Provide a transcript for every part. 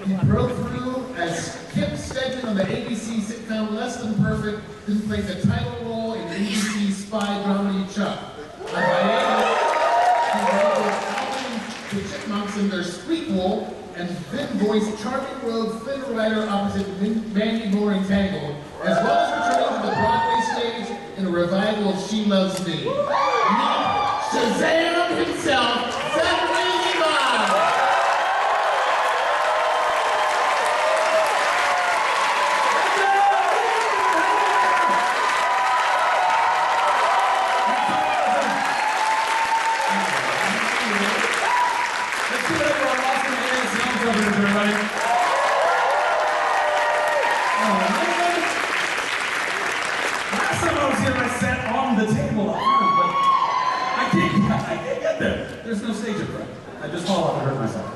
He broke through as Kip Stedman on the ABC sitcom Less Than Perfect, then played the title role in ABC's spy dramedy Chuck. On hiatus, he worked with the Chipmunks in their Squeakquel, and then voiced Charming Road Flynn Rider opposite Mandy Moore in Tangled, as well as returning to the Broadway stage in a revival of She Loves Me. Meet Shazam himself, Zachary Levi! There's no stage effect. I just fall off and hurt myself.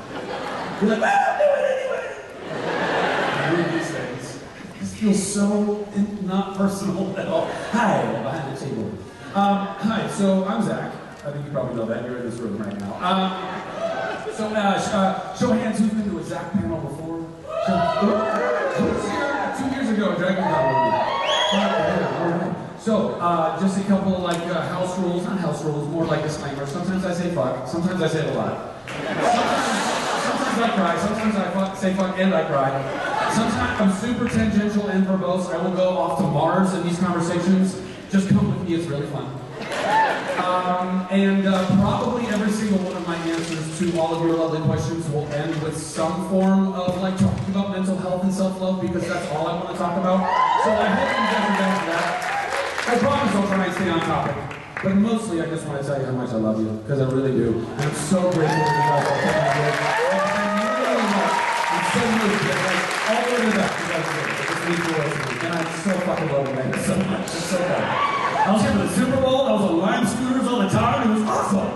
You're like, I'll do it anyway! I read these things. This feels so not personal at all. Hi, behind the table. Hi, so I'm Zach. I think you probably know that. You're in this room right now. Show of hands, who's been to a Zach panel before? Who's here 2 years ago, Dragon Ball? So, just a couple like house rules, not house rules, more like disclaimers. Sometimes I say fuck, sometimes I say it a lot. Sometimes I cry, sometimes I say fuck and I cry. Sometimes I'm super tangential and verbose. I will go off to Mars in these conversations. Just come with me, it's really fun. Probably every single one of my answers to all of your lovely questions will end with some form of like talking about mental health and self-love because that's all I want to talk about. So I hope you guys are down for that. I promise I'll try and stay on topic, but mostly I just want to tell you how much I love you, because I really do. And I'm so grateful that you guys are taking me with. I'm so moved that like all the way to the back, you guys are there. It's me for me. And I so fucking love you guys so much. It's so fun. I was here for the Super Bowl, I was on Lime scooters all the time, it was awesome.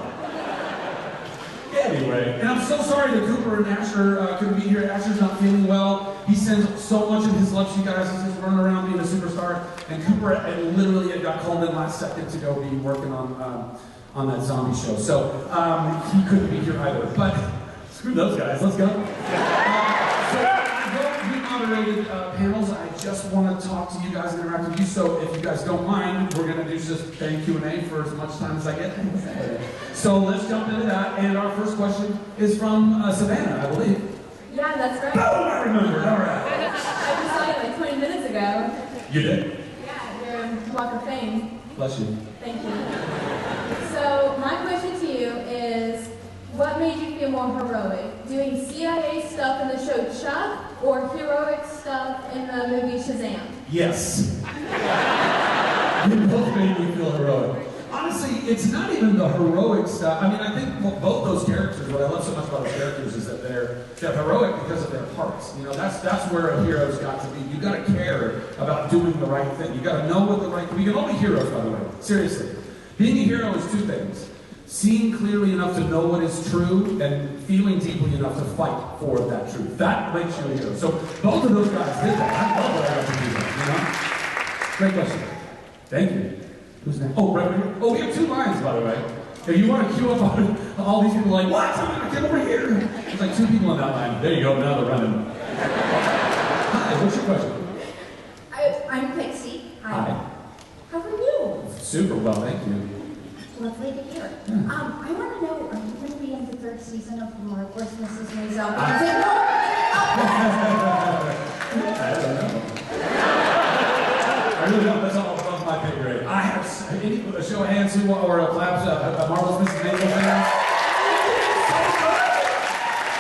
Anyway, and I'm so sorry that Cooper and Asher couldn't be here. Asher's not feeling well. He sends so much of his love to you guys. He's just running around being a superstar. And Cooper literally got called in last second to go be working on that zombie show. So he couldn't be here either. But screw those guys. Let's go. So I don't do moderated panels. I just want to talk to you guys and interact with you. So if you guys don't mind, we're going to do just Q&A for as much time as I get. So let's jump into that. And our first question is from Savannah, I believe. Yeah, that's right. Oh, I remember. All right. I just saw you like 20 minutes ago. You did? Yeah, you're in Walk of Fame. Bless you. Thank you. So my question to you is, what made you feel more heroic? Doing CIA stuff in the show Chuck or heroic stuff in the movie Shazam? Yes. You both made me feel heroic. Honestly, it's not even the heroic stuff. I mean, I think both those characters, what I love so much about those characters is that they're heroic because of their parts. You know, that's where a hero's got to be. You got to care about doing the right thing. You got to know what the right thing. We can all be heroes, by the way. Seriously. Being a hero is two things. Seeing clearly enough to know what is true and feeling deeply enough to fight for that truth. That makes you a hero. So both of those guys did that. I love what I got to do that, you know? Great question. Thank you. Who's next? Oh, right over here. Oh, we have two lines, by the way. If you want to queue up all these people like, what? Get over here. There's like two people in that line. There you go. Now they're running. Hi, what's your question? I'm Pixie. Hi. How are you? Super well, thank you. Lovely to hear. Yeah. I want to know, are you going to be in the third season of Marvelous Mrs. Maisel? I don't know. I really don't. That's all above my pay grade. I have any a show of hands who or a claps a Marvelous Mrs. Maisel fan.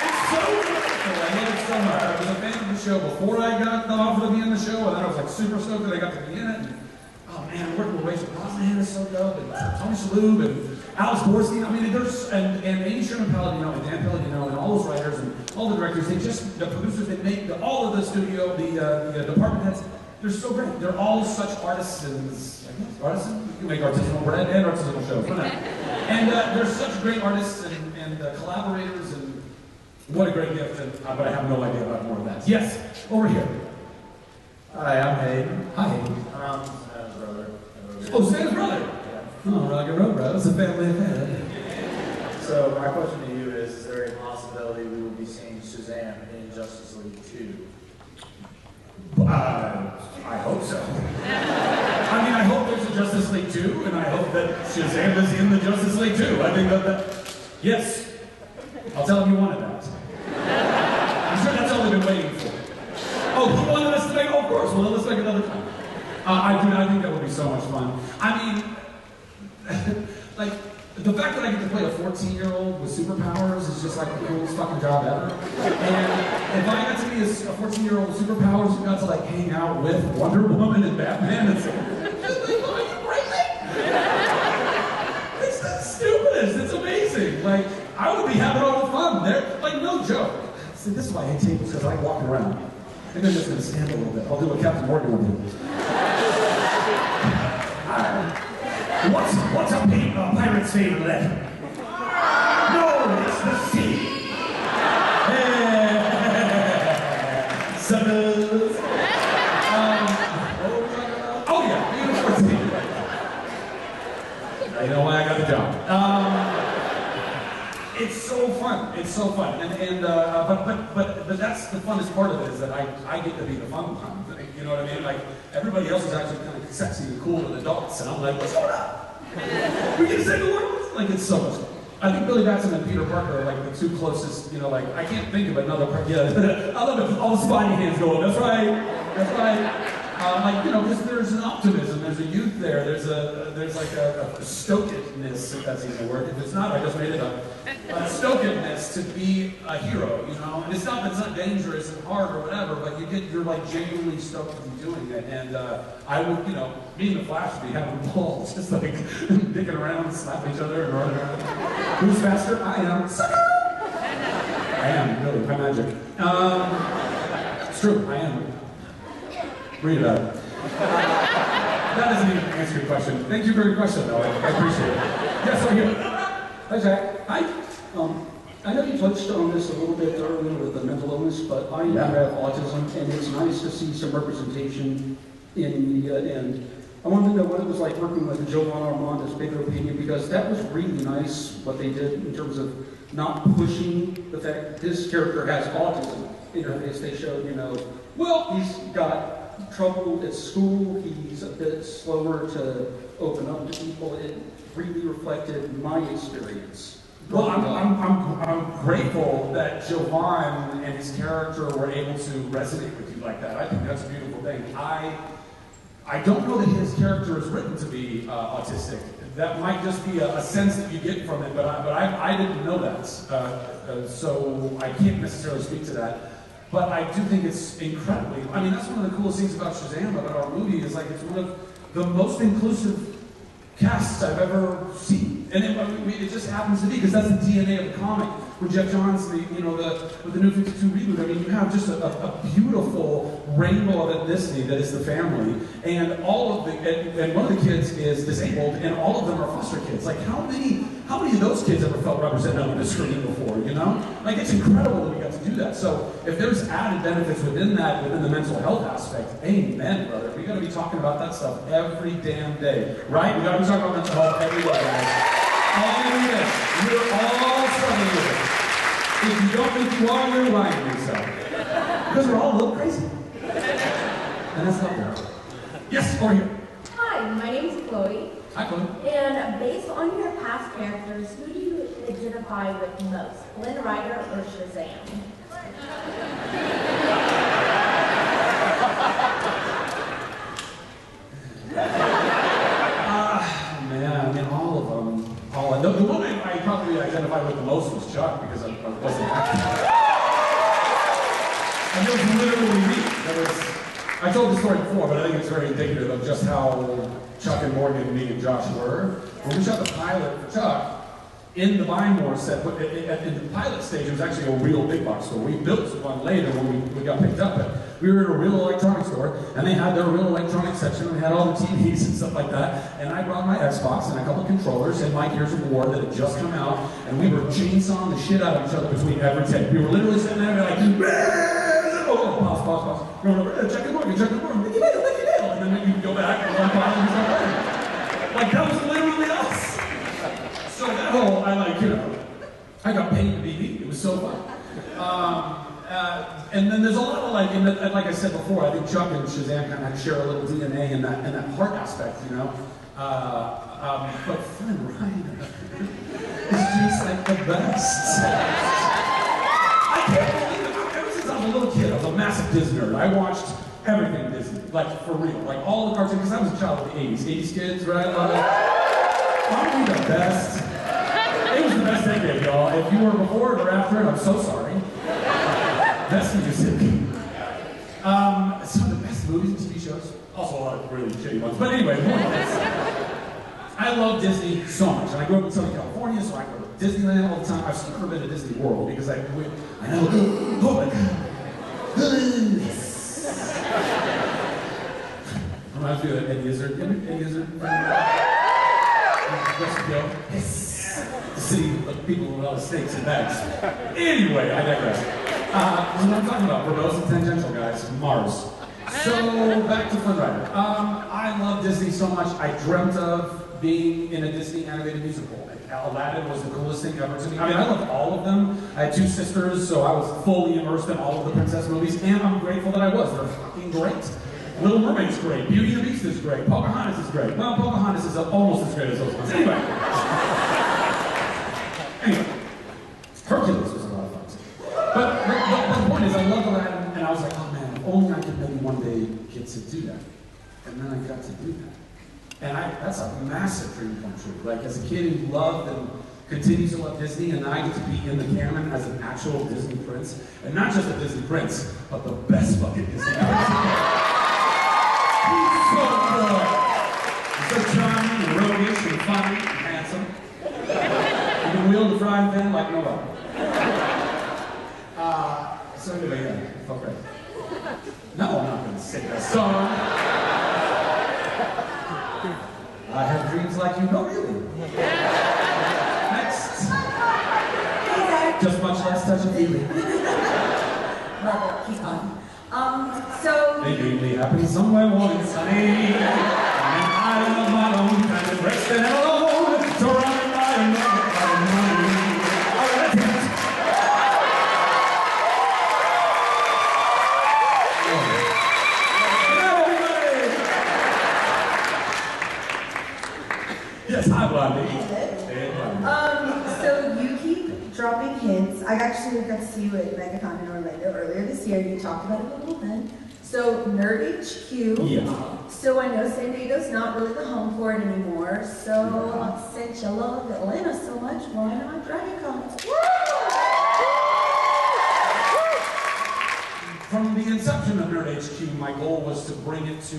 It's so good. I love it so much. I was a fan of the show before I got the offer to be in the show, and then I was like super stoked that I got to be in it. And, oh man, working with Rachel Brosnahan is so dope, and Tony Shalhoub, and Alex Borstein. I mean, there's and Amy Sherman-Palladino, and Dan Palladino, and all those writers and all the directors. They just the producers. They make all of the studio, the department heads. They're so great. They're all such artisans. Artisans? You can make artisanal bread and artisanal shows. And they're such great artists and collaborators, and what a great gift. But I have no idea about more of that. Yes, over here. Hi, I'm Hayden. Hi, Hayden. I'm Sam's brother. Oh, Sam's brother? Yeah. Oh, rock and roll, bro. It's a family affair. So my question to you is there a possibility we will be seeing Shazam in Justice League 2? I hope so. I mean, I hope there's a Justice League 2, and I hope that Shazam is in the Justice League 2. I think yes. I'll tell him you wanted that. I'm sure that's all they've been waiting for. Oh, he wanted us to make, oh, of course, well, let's make another time. I think that would be so much fun. I mean, like, the fact that I get to play a 14-year-old with superpowers is just like the coolest fucking job ever. And if I got to be a 14-year-old with superpowers who got to like hang out with Wonder Woman and Batman, it's like, are you crazy? It's the stupidest. It's amazing. Like, I would be having all the fun. They're like, no joke. See, this is why I hate tables, because I like walking around. I think I'm just going to stand a little bit. I'll do what Captain Morgan will do. What's a pirate's favorite letter? No, it's the sea. Suckers. Oh yeah, unicorn sea. You know why I got the job. It's so fun. It's so fun, but that's the funnest part of it is that I get to be the fun one. You know what I mean? Like everybody else is actually kind of sexy and cool and adults, and I'm like, what's going on? We can say the words. Like it's so much fun. I think Billy Batson and Peter Parker are like the two closest. You know, like I can't think of another. Yeah, I love it. All the spidey hands going. That's right. That's right. Like you know, because there's an optimism, there's a youth there, there's like a stokedness, if that's even a word. If it's not, I just made it up. A stokedness to be a hero, you know. And it's not dangerous and hard or whatever, but you're like genuinely stoked to be doing it. And I would, you know, me and the Flash would be having balls, just like dicking around, slapping each other and running around. Who's faster? I am. Sucker! I am, really, my magic. It's true, I am. Read it out. That doesn't even answer your question. Thank you for your question, though. I appreciate it. Yes, I'm here. Hi, Zach. I know you touched on this a little bit earlier with the mental illness, but I have autism, and it's nice to see some representation in media. And I wanted to know what it was like working with Jovan Armand as Bigger Opinion, because that was really nice what they did in terms of not pushing the fact that this character has autism. You know, as they showed, you know, well, he's got trouble at school, he's a bit slower to open up to people. It really reflected my experience. Well, I'm grateful that Jovan and his character were able to resonate with you like that. I think that's a beautiful thing. I don't know that his character is written to be autistic. That might just be a sense that you get from it, but I didn't know that. So I can't necessarily speak to that. But I do think it's incredibly, I mean, that's one of the coolest things about Shazam, about our movie, is like it's one of the most inclusive casts I've ever seen. And it just happens to be, because that's the DNA of the comic. With Jeff Johns, with the New 52 reboot, I mean, you have just a beautiful rainbow of ethnicity that is the family. And all of and one of the kids is disabled, and all of them are foster kids. Like, how many of those kids ever felt represented on the screen before, you know? Like, it's incredible that we got to do that. So, if there's added benefits within that, within the mental health aspect, amen, brother. We gotta be talking about that stuff every damn day, right? We gotta be talking about mental health every day, guys. Every day. We're all struggling with it. If you don't think you are, you're lying to yourself. Because we're all a little crazy. And that's not fair. Yes, over here. Hi, my name is Chloe. Hi, Chloe. And based on your past characters, who do you identify with most? Flynn Rider or Shazam? Man, I mean, all of them. The one I probably identified with the most was Chuck, because I wasn't acting. And it was literally me. I told the story before, but I think it's very indicative of just how Chuck and Morgan, me and Josh were. When we shot the pilot for Chuck, in the Vinemore set, in the pilot stage, it was actually a real big box store. We built one later when we got picked up. We were in a real electronics store, and they had their real electronics section, and they had all the TVs and stuff like that. And I brought my Xbox and a couple of controllers and my Gears of War that had just come out, and we were chainsawing the shit out of each other between every take. We were literally sitting there and like, pause. Check the Morgan. Mickey Dale. And then you go back and one file and start playing. Like, that was literally us. So that whole, I got paid to be me. It was so fun. And then there's a lot of and like I said before, I think Chuck and Shazam kind of share a little DNA in that heart aspect, you know. But Flynn Rider is just like the best. I can't believe it. Ever since I was a little kid, I was a massive Disney nerd. I watched everything Disney, like for real, like all the cartoons, because I was a child of the 80s. 80s kids, right? Aren't we the best? It was the best decade, y'all. If you were before it or after it, I'm so sorry. Best music. Some of the best movies and TV shows. Also a lot of really shitty ones. But anyway, I love Disney so much. And I grew up in Southern California, so I go to Disneyland all the time. I've still never been to Disney World because I know. Oh my God. I'm not doing that. Eddie Izzard. Eddie Izzard. Yes. The city of people with all the snakes and bags. Anyway, I digress. What I'm talking about, verbose and tangential, guys. Mars. So, back to Flynn Rider. I love Disney so much. I dreamt of being in a Disney animated musical. Aladdin was the coolest thing ever to me. I mean, I loved all of them. I had two sisters, so I was fully immersed in all of the princess movies, and I'm grateful that I was. They're fucking great. Little Mermaid's great. Beauty and the Beast is great. Pocahontas is great. Well, Pocahontas is almost as great as those ones. Anyway. Hercules was a lot of fun too. But the point is, I love Aladdin, and I was like, oh man, if only I could maybe one day get to do that. And then I got to do that. And that's a massive dream come true. Like, as a kid who loved and continues to love Disney, and I get to be in the canon as an actual Disney prince. And not just a Disney prince, but the best fucking Disney prince. He's so good. He's so charming and roguish and funny and handsome. He can wield the frying pan like no other. So anyway, yeah, fuck right. No, I'm not gonna sing that song. I have dreams like you. No, really. Next. Just much less touch and feeling. Love it. Keep going. They made me happy somewhere warm and sunny. And I love my own kind of rest and alone. Surrounded by another kind of money. All right, dance. Yes, hi, Blondie. Hey, Blondie. So you keep dropping hints. I actually got to see you at MegaCon in Orlando earlier this year. You talked about it a little bit. So Nerd HQ. Yeah. So I know San Diego's not really the home for it anymore. So since you love Atlanta so much, why not DragonCon? From the inception of Nerd HQ, my goal was to bring it to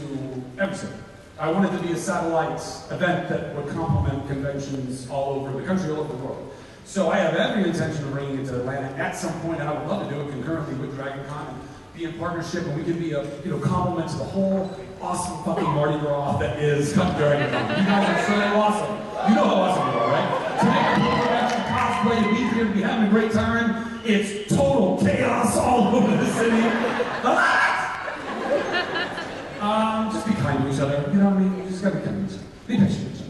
every city. I wanted to be a satellite event that would complement conventions all over the country, all over the world. So I have every intention of bringing it to Atlanta at some point, and I would love to do it concurrently with DragonCon and be in partnership, and we can be a complement to the whole awesome fucking Mardi Gras that is DragonCon. You guys are so awesome. You know how awesome you are, right? To make a production cosplay, to be here, to be having a great time, it's total chaos all over the city. Just be kind to each other. You know what I mean? You just gotta be kind to each other. Be patient with each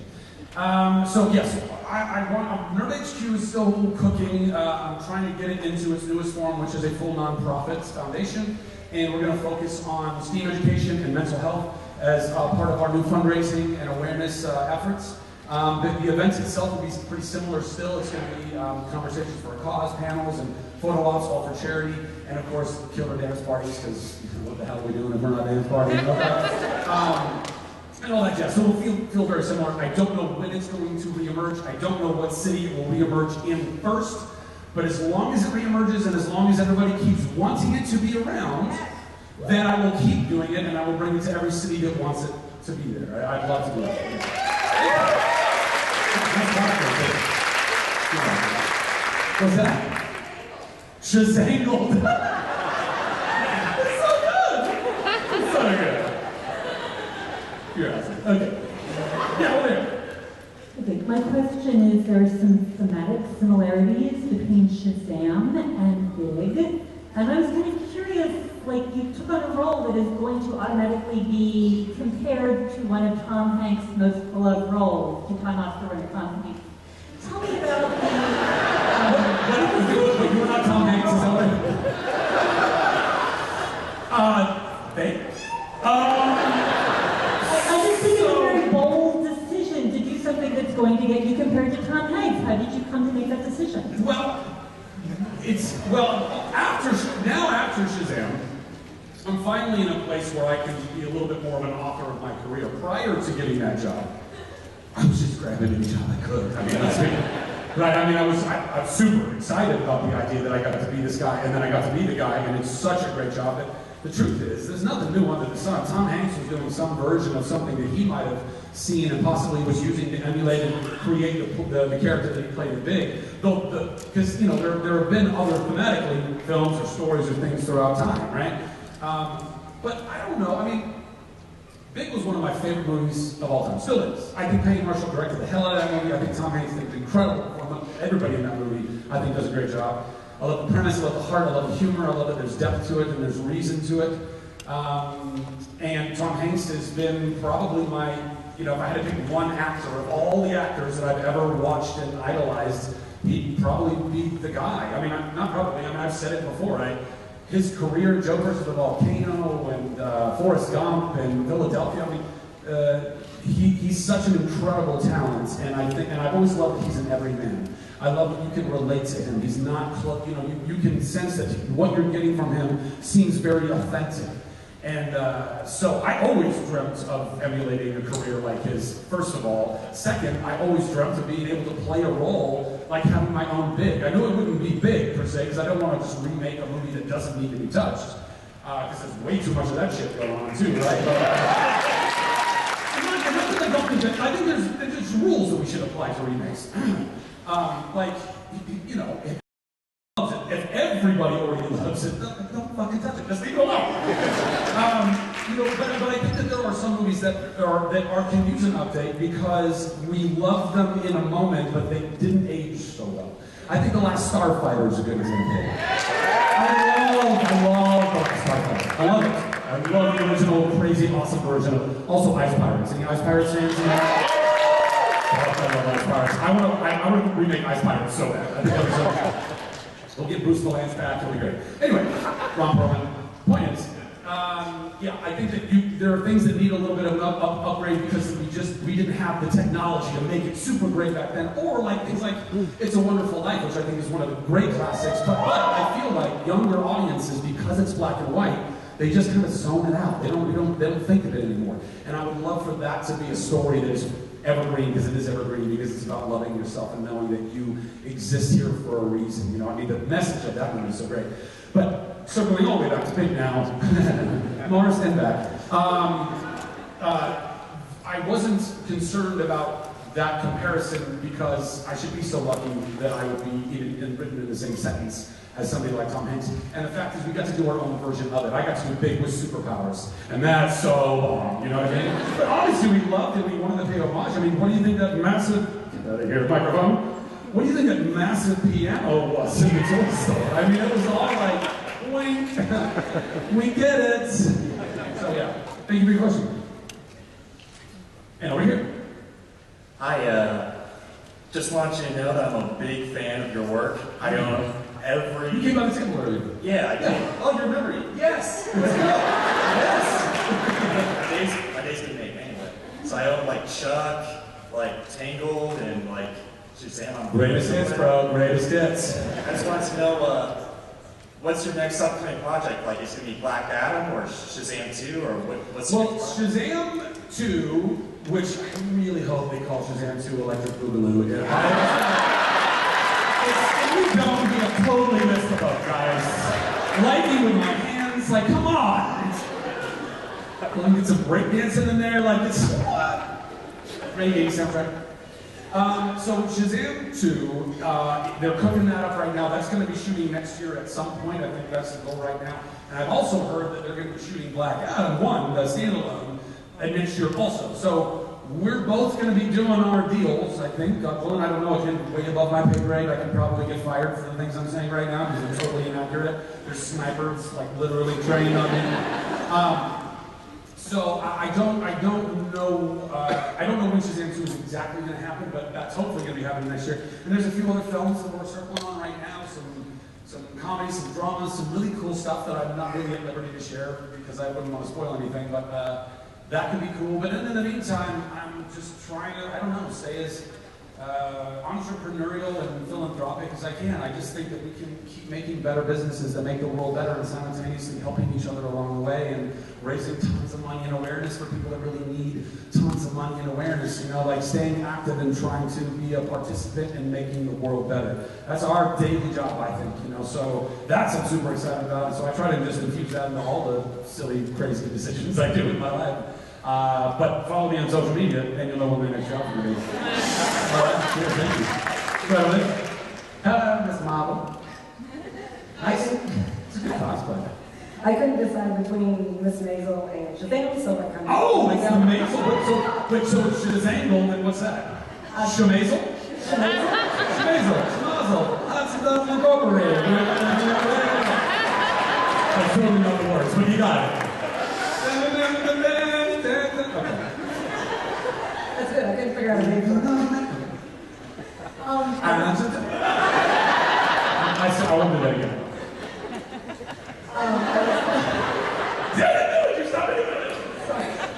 other. So yes, Nerd HQ is still cooking. I'm trying to get it into its newest form, which is a full nonprofit foundation, and we're going to focus on STEAM education and mental health as part of our new fundraising and awareness efforts. The event itself will be pretty similar still. It's going to be conversations for a cause, panels, and photo ops, all for charity, and of course, killer dance parties, because what the hell are we doing if we're not dance partying? And all that jazz. So it'll feel very similar. I don't know when it's going to reemerge. I don't know what city it will reemerge in first. But as long as it reemerges and as long as everybody keeps wanting it to be around, then I will keep doing it and I will bring it to every city that wants it to be there. I'd love to do that. What's that? Shazangled. It's so good. It's so good. You're awesome. Okay. Yeah, over there. Okay, my question is, there are some thematic similarities between Shazam and Big, and I was kind of curious, like, you took on a role that is going to automatically be compared to one of Tom Hanks' most beloved roles, to time Oscar winner Tom Hanks. Tell me about the... What did you do? You were not Tom Hanks, is that what? after Shazam, I'm finally in a place where I can be a little bit more of an author of my career. Prior to getting that job, I was just grabbing any job I could. I mean, I was super excited about the idea that I got to be this guy, and then I got to be the guy, and it's such a great job. But the truth is, there's nothing new under the sun. Tom Hanks was doing some version of something that he might have seen and possibly was using to emulate and create the character that he played in Big. Because there have been other thematically films or stories or things throughout time, right? But I don't know. I mean, Big was one of my favorite movies of all time. Still is. I think Penny Marshall directed the hell out of that movie. I think Tom Hanks did incredible. Everybody in that movie, I think, does a great job. I love the premise, I love the heart, I love the humor, I love that there's depth to it and there's reason to it. And Tom Hanks has been probably my, if I had to pick one actor of all the actors that I've ever watched and idolized, he'd probably be the guy. I mean, not probably, I've said it before, his career, Joe versus the Volcano and Forrest Gump and Philadelphia, he's such an incredible talent, and I've always loved that he's an everyman. I love that you can relate to him. He's not, you can sense that what you're getting from him seems very authentic. And so I always dreamt of emulating a career like his, first of all. Second, I always dreamt of being able to play a role like having my own Big. I knew it wouldn't be big, per se, because I don't want to just remake a movie that doesn't need to be touched. Because there's way too much of that shit going on, too, right? I think there's rules that we should apply to remakes. If everybody already loves it, don't fucking touch it. Just leave it alone. But I think that there are some movies that can use an update because we love them in a moment, but they didn't age so well. I think The Last Starfighter is a good example. I love The Last Starfighter. I love it. I love the original, crazy, awesome version of also Ice Pirates. Any Ice Pirates fans? I love Ice Pirates. I want to remake Ice Pirates so bad. I think that was so bad. We'll get Bruce Vilanch back. It'll be great. Anyway, Ron Perlman. Point is, I think that there are things that need a little bit of an upgrade because we didn't have the technology to make it super great back then. Or like things like It's a Wonderful Life, which I think is one of the great classics. But I feel like younger audiences, because it's black and white, they just kind of zone it out. They don't think of it anymore. And I would love for that to be a story that is evergreen, because it is evergreen, because it's about loving yourself and knowing that you exist here for a reason. The message of that movie is so great. But circling all the way back to Big now, Mars and back. I wasn't concerned about that comparison because I should be so lucky that I would be written in the same sentence as somebody like Tom Hanks. And the fact is, we got to do our own version of it. I got to do Big with superpowers. And that's so bomb, you know what I mean? But obviously we loved it, we wanted to pay homage. I mean, what do you think that massive, get out of here, microphone. What do you think that massive piano was in the toy store? I mean, it was all like, wink, we get it. So yeah, thank you for your question. And over here. Hi, just want you to know that I'm a big fan of your work. I own every... You came by the table earlier. Yeah, I did. Yeah. Oh, you remember it? Yes! Let's go! Yes! My day's been made anyway. So I own like Chuck, like Tangled, and like Shazam. Greatest hits, bro. Greatest hits. I just wanted to know, what's your next upcoming project? Like, is it going to be Black Adam or Shazam 2, or what's Well, Shazam 2, which I really hope they call Shazam 2 Electric Boogaloo. If we don't, we have totally missed the boat, guys. Lightning with my hands, like, come on! Let me get some breakdancing in there, like, it's what? Great 80s soundtrack. So Shazam 2, they're cooking that up right now. That's going to be shooting next year at some point. I think that's the goal right now. And I've also heard that they're going to be shooting Black Adam 1, the standalone, next year also. So we're both going to be doing our deals, I think. God willing, I don't know, again, way above my pay grade. I can probably get fired for the things I'm saying right now because I'm totally inaccurate. There's snipers, like, literally trained on me. So I don't know when Shazam 2 is exactly going to happen, but that's hopefully going to be happening next year. And there's a few other films that we're circling on right now, some comedy, some dramas, some really cool stuff that I'm not really at liberty to share because I wouldn't want to spoil anything, but that could be cool. But in the meantime, I'm just trying to, I don't know, stay as entrepreneurial and philanthropic as I can. I just think that we can keep making better businesses that make the world better and simultaneously helping each other along the way and raising tons of money and awareness for people that really need tons of money and awareness, you know, like staying active and trying to be a participant in making the world better. That's our daily job, I think, you know, so that's what I'm super excited about. So I try to just infuse that into all the silly, crazy decisions I do in my life. But follow me on social media, and you'll know when my next job will be. Here, thank you. Well, hello, Miss Marvel. Nice. It's a good cosplay. I couldn't decide between Miss Maisel and Shazam, so I kind of... Oh, it's the Maisel. So it's Shazangle, then what's that? Shamazel? Shamazel. That's incorporated. I totally know the words, but you got it. That's good, I couldn't figure out a name for it. I won't do that again.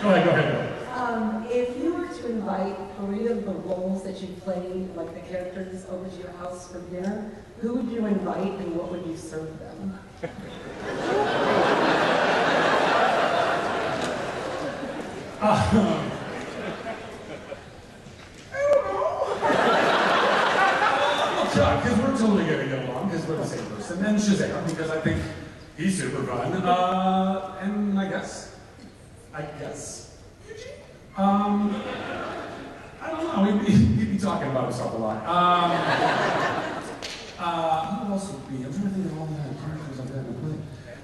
Go ahead. If you were to invite 3 of the roles that you played, like the characters, over to your house for dinner, who would you invite and what would you serve them? Because we're totally going to get along, because we're the same person. And Shazam, because I think he's super fun. And I guess, Eugene? I don't know, he'd be talking about himself a lot. Who else would be? I'm trying to think of all the characters I've had to play.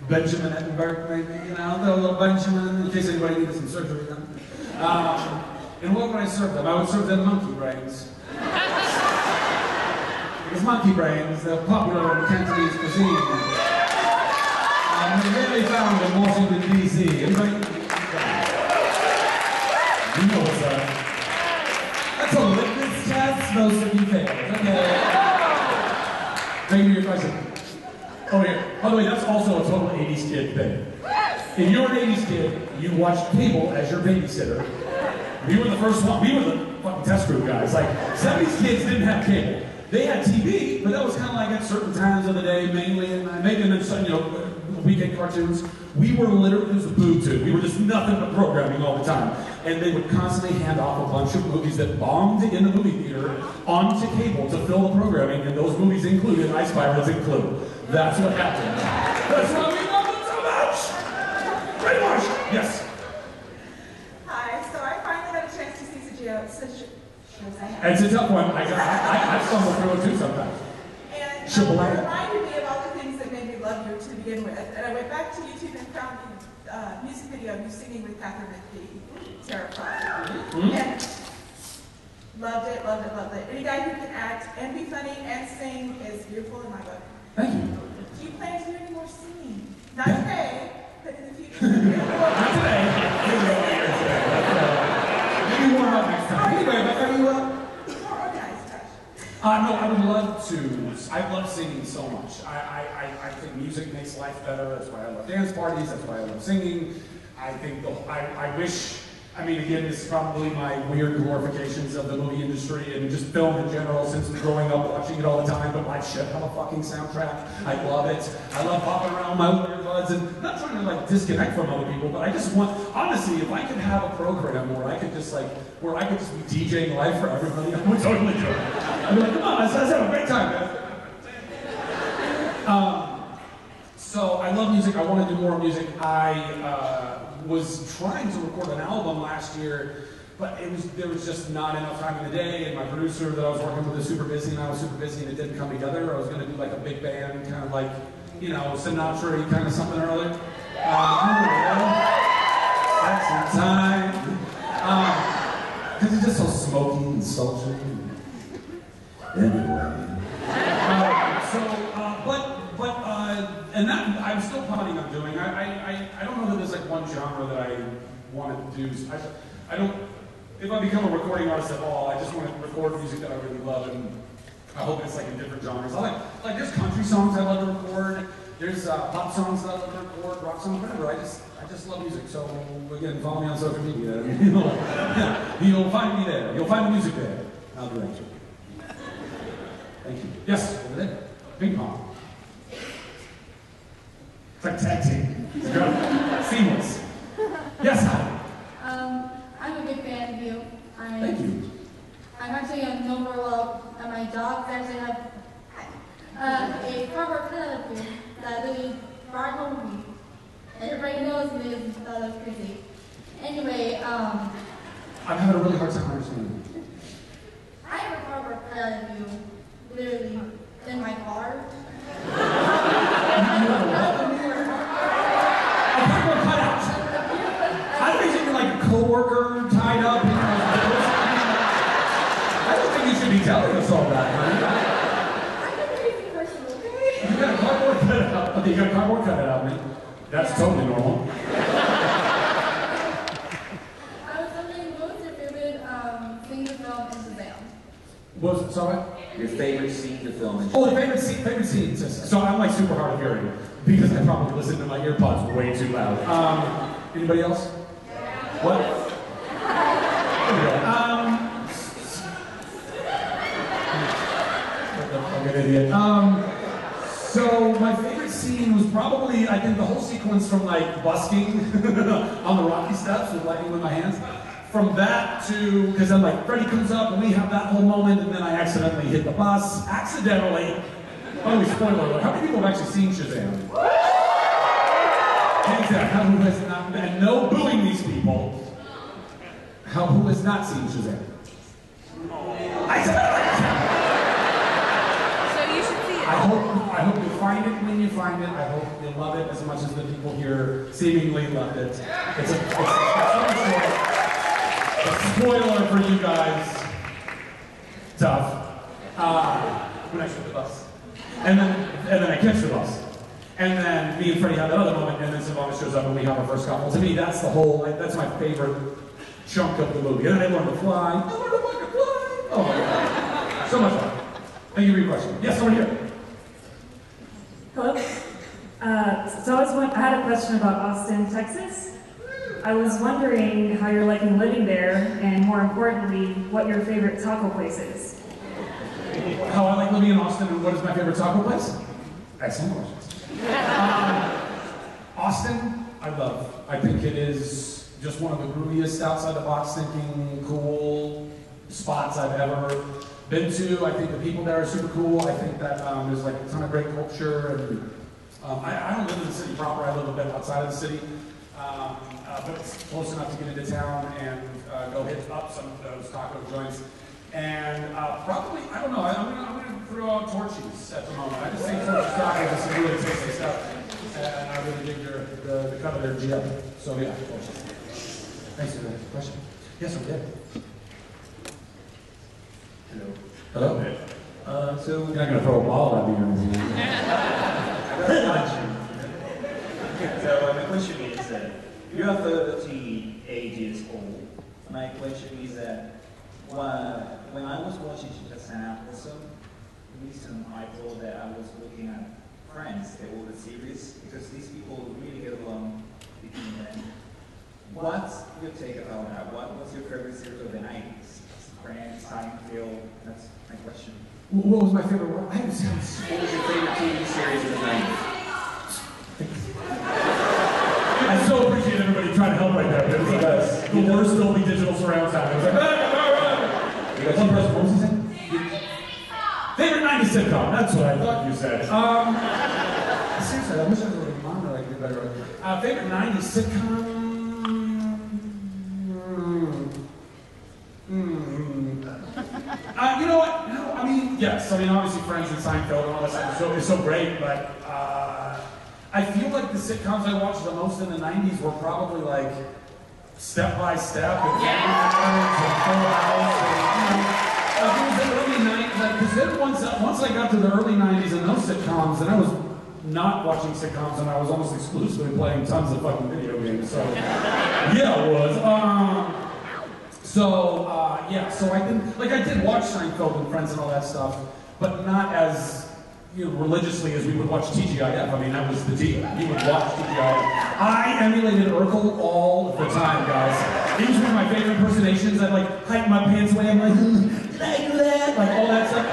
Benjamin Edinburgh, maybe, you know, the little Benjamin, in case anybody needed some surgery done. And what would I serve them? I would serve them monkey brains. Because monkey brains, they're popular in Cantonese cuisine. They're rarely found in Washington, D.C. Anybody? You know what's up. That's a litmus test, most of you failed. Okay. Thank you for your question. Oh, here. By the way, that's also a total 80s kid thing. If you're an 80s kid, you watched cable as your babysitter. We were the first one. We were the fucking test group guys. Like, 70s kids didn't have cable. They had TV, but that was kind of like at certain times of the day, mainly, and maybe in the, you know, weekend cartoons. We were literally, it was a boob tube. We were just nothing but programming all the time. And they would constantly hand off a bunch of movies that bombed in the movie theater onto cable to fill the programming, and those movies included Ice Pirates and Clue. That's what happened. That's why we love them so much! Great Marsh! Yes. Hi, so I finally got a chance to see Shazam. It's a tough one. I stumble through it too sometimes. And it Shabbat. reminded me of all the things that made me love you to begin with. And I went back to YouTube and found the music video of you singing with Catherine McPhee, Terrified. And loved it. Any guy who can act and be funny and sing is beautiful in my book. Thank you. Do you plan to do any more singing? Not today, but in the future. Not today. Maybe warm up next time. Anyway, but are you more organized, Josh. No, I would love to. I love singing so much. I think music makes life better. That's why I love dance parties. That's why I love singing. I think I wish. I mean, again, this is probably my weird glorifications of the movie industry and just film in general since growing up watching it all the time, but like shit, have a fucking soundtrack. I love it. I love popping around my earbuds and not trying to like disconnect from other people, but I just want, honestly, if I could have a program where I could just be DJing live for everybody, I would totally do it. I'd be like, come on, let's have a great time, man. So I love music. I want to do more music. I was trying to record an album last year, but there was just not enough time in the day, and my producer that I was working with was super busy, and I was super busy, and it didn't come together. I was going to do like a big band, kind of like, you know, Sinatra, kind of something earlier. That's some time. Because it's just so smoky and sultry. Anyway. And that I'm still planning on doing. I don't know that there's like one genre that I want to do. I don't. If I become a recording artist at all, I just want to record music that I really love, and I hope it's like in different genres. I like there's country songs I love to record. There's pop songs that I love to record, rock songs, whatever. I just love music. So again, follow me on social media. You'll find me there. You'll find the music there. I'll direct you. Thank you. Yes, over there. Ping pong. It's like tag team. It's good. Seamless. Yes, hi. I'm a big fan of you. Thank you. I'm actually a number well at my job. I actually have a cardboard cutout of you that really brought home with me. And everybody knows me is that's crazy. Anyway, I'm having a really hard time understanding. I have a cardboard cutout of you literally in my car. You have a what? A cardboard cutout. I don't think you're like a coworker tied up. I don't think you should be telling us all that, honey. I'm a crazy person, okay? You got a cardboard cutout. Okay, you got a cardboard cutout of me. That's totally normal. I was wondering, what was your favorite thing to film in Shazam? What was it? Sorry? Your favorite scene to film in Oh, the favorite scene. So I'm like super hard of hearing because I probably listen to my earpods way too loud. Anybody else? What? There we go. Fucking idiot. So my favorite scene was probably, I think, the whole sequence from like busking on the Rocky steps with lightning with my hands. From that to, because then like Freddy comes up and we have that whole moment, and then I accidentally hit the bus. Accidentally. Oh, spoiler alert. How many people have actually seen Shazam? Hands down. Who has not? And no booing these people. Who has not seen Shazam? I said. I hope you find it when you find it. I hope you love it as much as the people here seemingly loved it. It's a spoiler for you guys. Tough. When I shoot the bus. And then I catch the bus. And then me and Freddie have that other moment, and then Savannah shows up and we have our first couple. To me, that's that's my favorite chunk of the movie. And then I learned to fly. I learned to fucking fly. Oh my God. So much fun. Thank you for your question. Yes, over here. Hello. I had a question about Austin, Texas. I was wondering how you're liking living there, and more importantly, what your favorite taco place is. How I like living in Austin, and what is my favorite taco place? Excellent question. Austin, I love. I think it is just one of the grooviest, outside the box thinking, cool spots I've ever been to. I think the people there are super cool. I think that there's like a ton of great culture, and I don't live in the city proper. I live a bit outside of the city, but it's close enough to get into town and go hit up some of those taco joints. And probably, I don't know, I'm gonna throw out Torchy's at the moment. I just think Torchy's tacos is some really tasty stuff, and I really dig the cut of their GM. So yeah, Torchy's. Thanks for the question. Yes, we did. Hello. Hello? So you're not going to throw a ball at me or anything. So my question is, you are 38 years old. My question is, when I was watching Shazam, for some reason I thought that I was looking at Friends, the older series, because these people really get along between them. What's your take about that? What was your favorite series of the 90s? Friends, Seinfeld, that's my question. What was my favorite one? I haven't seen this. What was your favorite TV series of the 90s? I so appreciate everybody trying to help right there, because the worst Dolby Digital surround sound. It was like, one person, what was he saying? Favorite 90s sitcom, that's what I thought you said. Seriously, I wish I was a little mom that I could do better. Favorite 90s sitcom? You know what? No, I mean, yes. I mean, obviously Friends and Seinfeld and all that stuff is so great, but I feel like the sitcoms I watched the most in the 90s were probably like Step by Step and Full House and, it was the early 90s, because then once I got to the early 90s and those sitcoms, and I was not watching sitcoms and I was almost exclusively playing tons of fucking video games, so yeah, I was. So I did watch Seinfeld and Friends and all that stuff, but not as religiously as we would watch TGIF. I mean, that was the deal. You would watch TGIF. I emulated Urkel all the time, guys. He was one of my favorite impersonations. I'd like hike my pants away. I'm like, did I do that? Like all that stuff.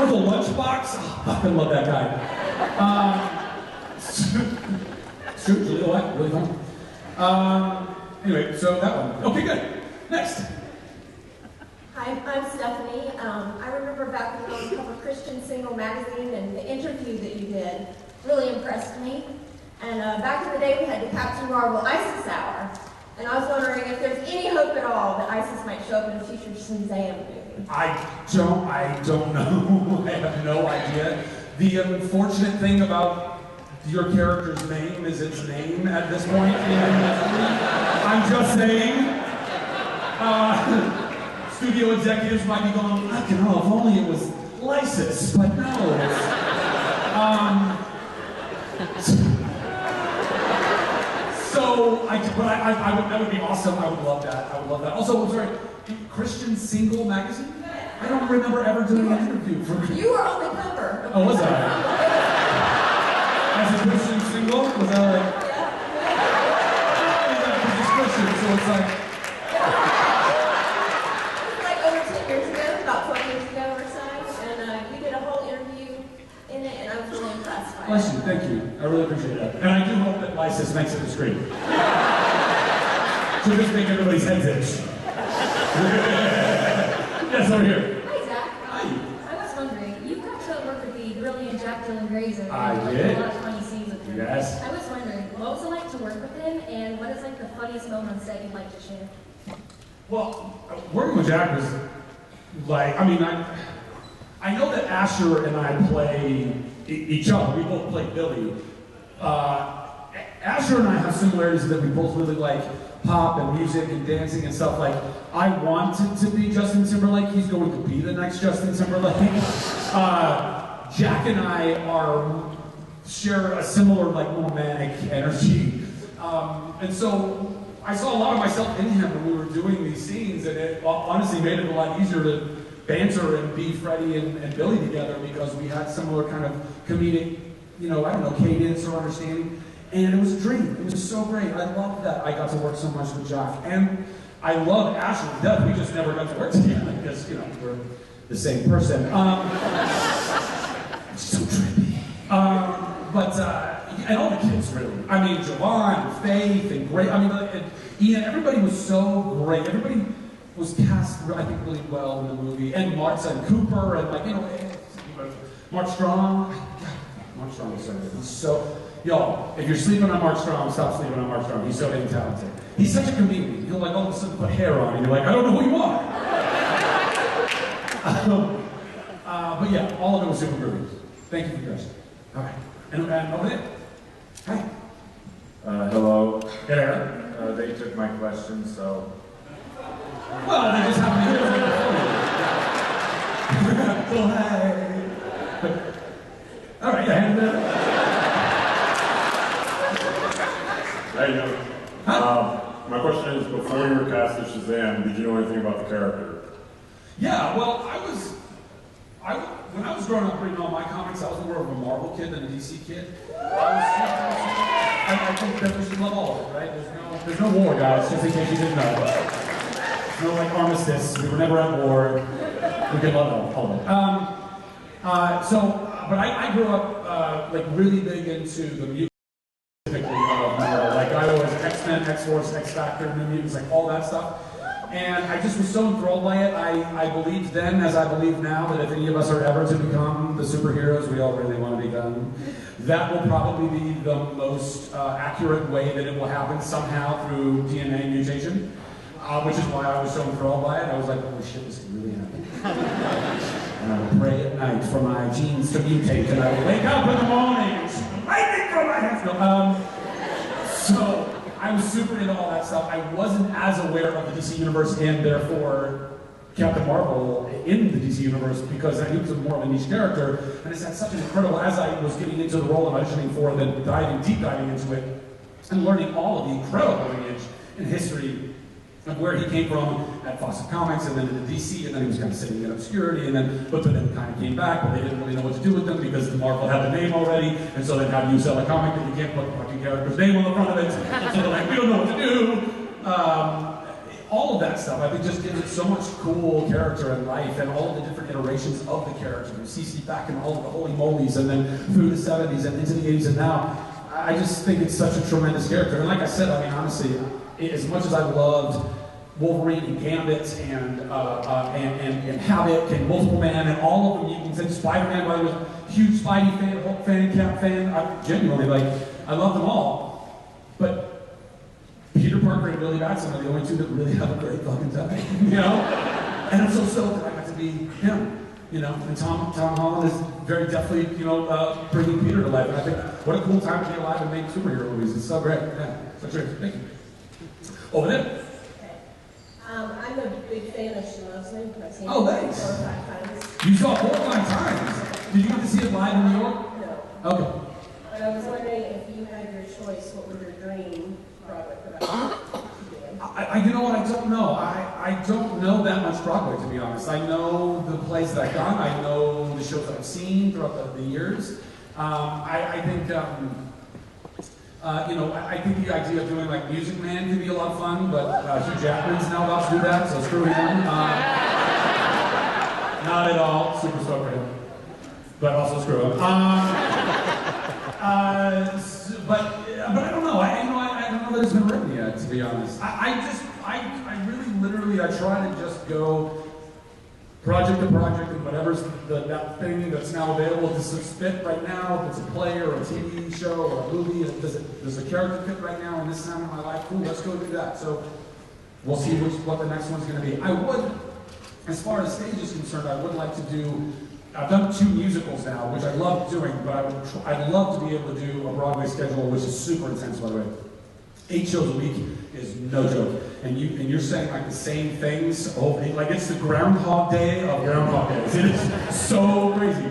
with a lunchbox? Oh, I love that guy. Shoot, Julia White, really fun. Anyway, so that one. Okay, good. Next. Hi, I'm Stephanie. I remember back when you were on cover Christian Single magazine and the interview that you did really impressed me. And back in the day we had the Captain Marvel ISIS Hour. And I was wondering if there's any hope at all that ISIS might show up in a future Shazam movie. I don't know. I have no idea. The unfortunate thing about your character's name is its name at this point. I'm just saying. Studio executives might be going, fucking hell, if only it was Lysis, but no. That would be awesome. I would love that. I would love that. Also, I'm sorry, Christian Single magazine? I don't remember ever doing an interview for You were on the cover. Oh, was I? As a Christian Single? Was that like? Yeah. Because it's Christian, so it's like. It was like over 10 years ago, about 12 years ago or so, and you did a whole interview in it, and I was really impressed by it. Bless you, thank you. I really appreciate that. And I do hope that Lysis makes it to screen. So just make everybody's heads itch. Yes, over here. Hi, Zach. Hi. I was wondering, you got to work with the brilliant Jack Dylan Grazer. I did. A lot of funny scenes with him. Yes. I was wondering, what was it like to work with him, and what is like the funniest moments that you'd like to share? Well, working with Jack was like, I know that Asher and I play each other. We both play Billy. Asher and I have similarities that we both really like pop and music and dancing and stuff. Like, I wanted to be Justin Timberlake. He's going to be the next Justin Timberlake. Jack and I share a similar, like, more manic energy. And so I saw a lot of myself in him when we were doing these scenes, and it honestly made it a lot easier to banter and be Freddie and Billy together because we had similar kind of comedic, cadence or understanding. And it was a dream. It was so great. I loved that I got to work so much with Jack. And I love Asher to death. We just never got to work together because, we're the same person. It's so trippy. And all the kids, really. Javon, and Faith, and Gray. And Ian, everybody was so great. Everybody was cast, I think, really well in the movie. And Martha and Cooper, and Mark Strong. Mark Strong is so good. He's so... Y'all, if you're sleeping on Mark Strong, stop sleeping on Mark Strong. He's so damn talented. He's such a comedian. He'll all of a sudden put hair on, and you're like, I don't know who you are. But yeah, all of it was super groovy. Thank you for your question. All right. And over there. Hi. Hello. Yeah. They took my question, so. Well, they just happened to hear it. All right, yeah. How you doing? My question is, before you were cast as Shazam, did you know anything about the character? Yeah, well, when I was growing up reading all my comics, I was more of a Marvel kid than a DC kid. I think that we should love all of it, right? There's no war, guys, just in case you didn't know. There's no, armistice. We were never at war. We can love all of it. But I grew up, really big into the music. I was X-Men, X-Force, X-Factor, New Mutants, all that stuff. And I just was so enthralled by it. I believed then, as I believe now, that if any of us are ever to become the superheroes we all really want to become, that will probably be the most accurate way that it will happen somehow through DNA mutation, which is why I was so enthralled by it. I was like, holy shit, this can really happen. And I would pray at night for my genes to mutate, and I would wake up in the morning, lightning from my hands. So I was super into all that stuff. I wasn't as aware of the DC Universe and therefore Captain Marvel in the DC Universe because he was more of a niche character. And it's had such an incredible, as I was getting into the role and auditioning for, then deep diving into it, and learning all of the incredible lineage and history of where he came from at Fox Comics and then into DC, and then he was kind of sitting in obscurity, but then kind of came back, but they didn't really know what to do with them because the Marvel had the name already, and so then how do you sell a comic that you can't put the fucking character's name on the front of it? So they're like, we don't know what to do. all of that stuff, I think, just gives it so much cool character and life, and all the different iterations of the character. CC back in all of the holy molies, and then through the 70s and into the 80s, and now. I just think it's such a tremendous character. And like I said, I mean, honestly, as much as I loved Wolverine and Gambit and Havoc and Multiple Man and all of the mutants and Spider-Man, by the way, huge Spidey fan, Hulk fan, Cap fan, I genuinely, I love them all. But Peter Parker and Billy Batson are the only two that really have a great fucking time, you know? And I'm so stoked that I got to be him. You know, and Tom Holland is very definitely, bringing Peter to life. And I think, what a cool time to be alive and make superhero movies. It's so great. Yeah, so great. Thank you. Over there. Okay. I'm a big fan of Shazam. I've seen Oh, it thanks. 4 or 5 times. You saw it 4 or 5 times. Did you get to see it live in New York? No. Okay. But I was wondering if you had your choice, what would your dream Broadway production be? You know what? I don't know. I don't know that much Broadway, to be honest. I know the plays that I've done. I know the shows that I've seen throughout the years. I think I think the idea of doing like Music Man could be a lot of fun, but Hugh Jackman's now about to do that, so screw him. Not at all. Super stoked for him, but also screw him. But I don't know. I don't know that it's been written yet, to be honest. I really, literally, I try to just go project to project, and whatever's that thing that's now available to fit right now, if it's a play or a TV show or a movie, does a character fit right now in this time of my life? Cool, let's go do that. So we'll see what the next one's going to be. I would, as far as stage is concerned, I would like to do. I've done 2 musicals now, which I love doing, but I'd love to be able to do a Broadway schedule, which is super intense, by the way. 8 shows a week is no joke, and you're saying like the same things. Oh, like it's the Groundhog Day of Groundhog Days. It is so crazy.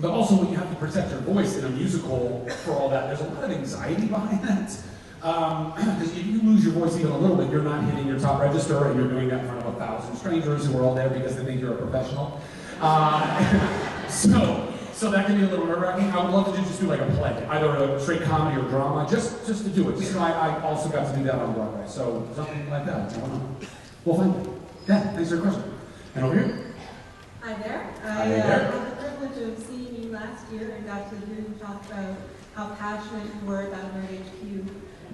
But also, when you have to protect your voice in a musical for all that, there's a lot of anxiety behind that. Because if you lose your voice even a little bit, you're not hitting your top register, and you're doing that in front of 1,000 strangers who are all there because they think you're a professional. So that can be a little nerve-wracking. I would love to just do like a play, either a straight comedy or drama, just to do it. Just so I also got to do that on Broadway. So something like that. I don't know. We'll find it. Yeah, thanks for your question. And over here. Hi there. I there. had the privilege of seeing you last year and got to hear you talk about how passionate you were about Nerd HQ.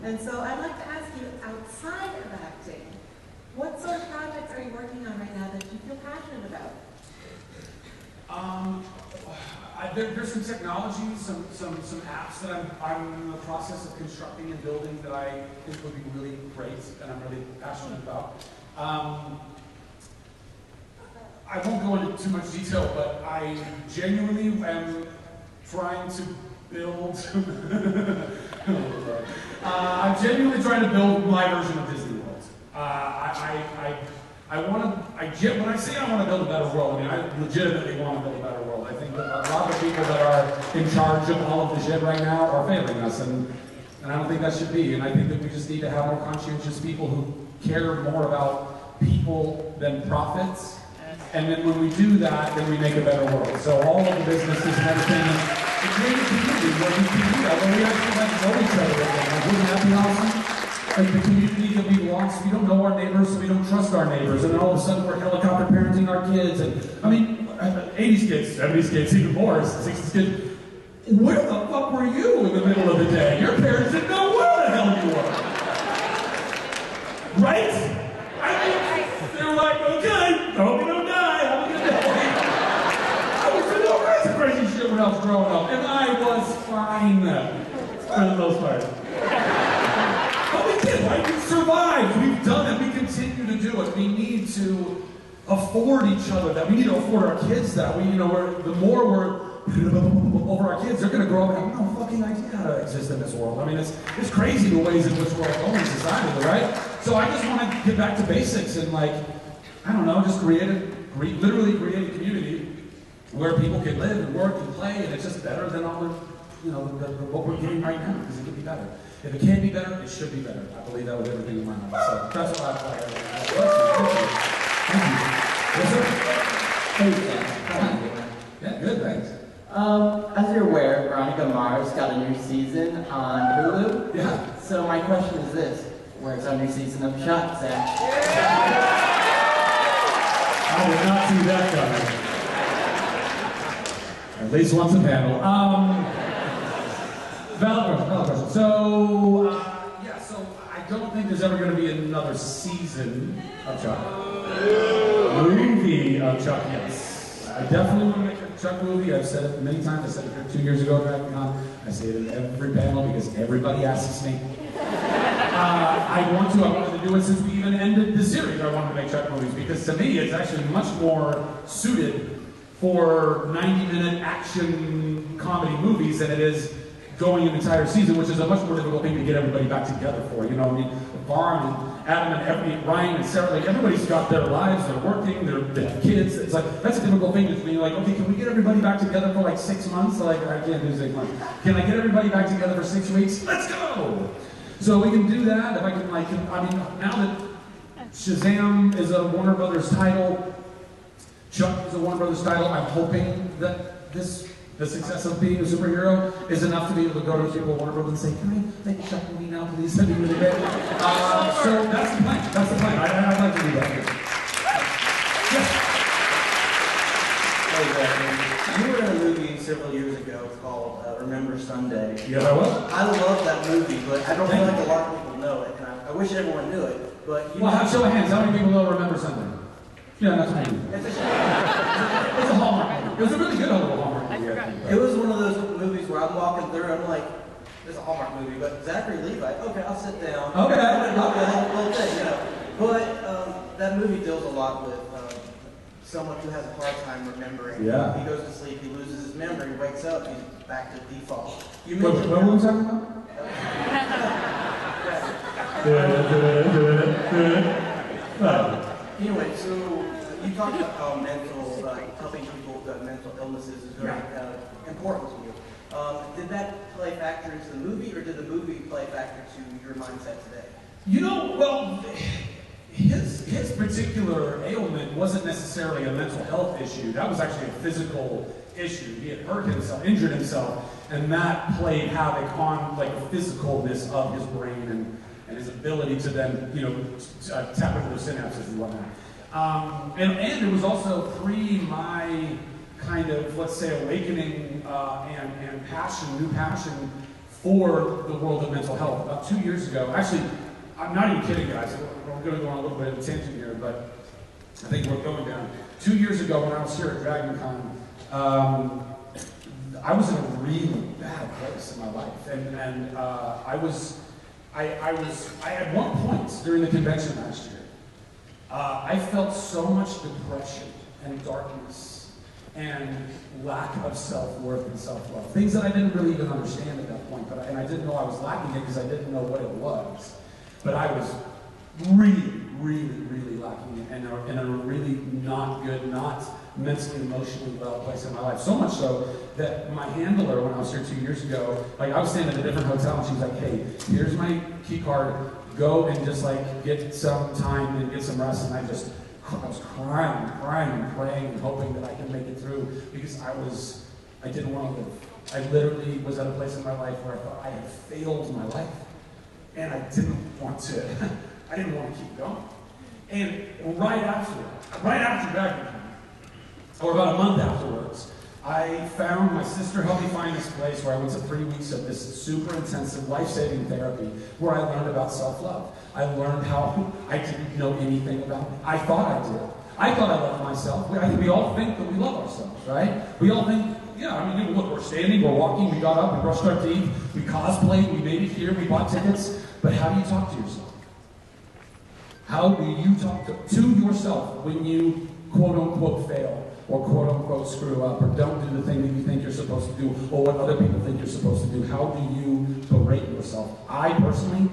And so I'd like to ask you, outside of acting, what sort of projects are you working on right now that you feel passionate about? There's some technology, some apps that I'm in the process of constructing and building that I think would be really great and I'm really passionate about. I won't go into too much detail, but I genuinely am trying to build. I'm genuinely trying to build my version of Disney World. When I say I want to build a better world, I mean, I legitimately want to build a better world. I think that a lot of people that are in charge of all of the shit right now are failing us, and I don't think that should be. And I think that we just need to have more conscientious people who care more about people than profits. And then when we do that, then we make a better world. So all of the businesses and everything, the creative community where we can do that, where we actually like know each other again. Like, wouldn't that be awesome? Like the community that we lost, we don't know our neighbors, so we don't trust our neighbors, and then all of a sudden we're helicopter parenting our kids. And I mean, 80s kids, 70s kids, even more, 60s kids. Where the fuck were you in the middle of the day? Your parents didn't know where the hell you were. Right? I mean, they're like, okay, I hope you don't die, have a good day. I was doing all kinds of crazy shit when I was growing up, and I was fine for the most part. But we did, right? We survived. We've done it. We continue to do it. We need to afford each other that. We need to afford our kids that. The more we're over our kids, they're going to grow up and have no fucking idea how to exist in this world. I mean, it's crazy the ways in which we're going in society, right? So I just want to get back to basics and just literally create a community where people can live and work and play, and it's just better than all the what we're getting right now, because it could be better. If it can't be better, it should be better. I believe that with everything in my mind. So that's what I Thank you. Yeah, good, thanks. As you're aware, Veronica Mars got a new season on Hulu. Yeah. So my question is this: where it's our new season of Chuck, Zach. I did not see that coming. At least once a panel. Valid question. So, yeah, so I don't think there's ever going to be another season of Chuck. Movie of Chuck, yes. I definitely want to make a Chuck movie. I've said it many times. I said it here 2 years ago at DragonCon. I say it in every panel because everybody asks me. I wanted to do it since we even ended the series. I wanted to make Chuck movies because to me it's actually much more suited for 90-minute action comedy movies than it is going an entire season, which is a much more difficult thing to get everybody back together for. You know, I mean, Vaughn and Adam and Ryan and Sarah, like everybody's got their lives, they're working, they have kids. It's like, that's a difficult thing to be like, okay, can we get everybody back together for like 6 months? Like, I can't do 6 months. Can I get everybody back together for 6 weeks? Let's go! So we can do that. If I can, like, I mean, now that Shazam is a Warner Brothers title, Chuck is a Warner Brothers title, I'm hoping that the success of being a superhero is enough to be able to go to people at Warner Brothers and say, can I make a Chuck movie now, please? That'd be really great. So that's the plan. That's the plan. I'd like to do that. Hey, Zach, you were in a movie several years ago called Remember Sunday. Yeah, I was. I love that movie, but I don't feel like a lot of people know it, and I wish everyone knew it. But well, show of hands, how many people know Remember Sunday? Yeah, that's me. It's a shame. It's a Hallmark. It was a really good Hallmark movie. It was one of those movies where I'm walking through, I'm like, there's a Hallmark movie, but Zachary Levi, okay, I'll sit down. Okay. The whole thing, you know. But that movie deals a lot with someone who has a hard time remembering. Yeah. He goes to sleep, he loses his memory, wakes up, he's back to default. You What mentioned were we talking about? Anyway, so you talked about how helping people with mental illnesses is very important to you. Did that play factor into the movie, or did the movie play factor to your mindset today? You know, well, his particular ailment wasn't necessarily a mental health issue. That was actually a physical issue. He had hurt himself, injured himself, and that played havoc on like the physicalness of his brain and his ability to then, you know, tap into those synapses and whatnot. And it was also my kind of, let's say, awakening and passion, new passion for the world of mental health. About 2 years ago, actually, I'm not even kidding, guys. We're going to go on a little bit of a tangent here, but I think we're going down. 2 years ago, when I was here at DragonCon, I was in a really bad place in my life, and I at one point during the convention last year, I felt so much depression and darkness and lack of self-worth and self-love. Things that I didn't really even understand at that point, and I didn't know I was lacking it because I didn't know what it was. But I was really, really, really lacking it, and in a really not good, not mentally, emotionally well place in my life. So much so that my handler, when I was here 2 years ago, like I was staying at a different hotel, and she was like, hey, here's my key card, go and just like get some time and get some rest. And I was crying and praying and hoping that I could make it through because I didn't want to live. I literally was at a place in my life where I thought I had failed my life. And I didn't want to keep going. And right after DragonCon, or about a month afterwards, I found my sister helped me find this place where I went to 3 weeks of this super intensive life-saving therapy where I learned about self-love. I learned how I didn't know anything about it. I thought I did. I thought I loved myself. I think we all think that we love ourselves, right? We all think, yeah, I mean, look, we're standing, we're walking, we got up, we brushed our teeth, we cosplayed, we made it here, we bought tickets. But how do you talk to yourself? How do you talk to yourself when you quote-unquote fail, or quote-unquote screw up, or don't do the thing that you think you're supposed to do, or what other people think you're supposed to do? How do you berate yourself? I personally,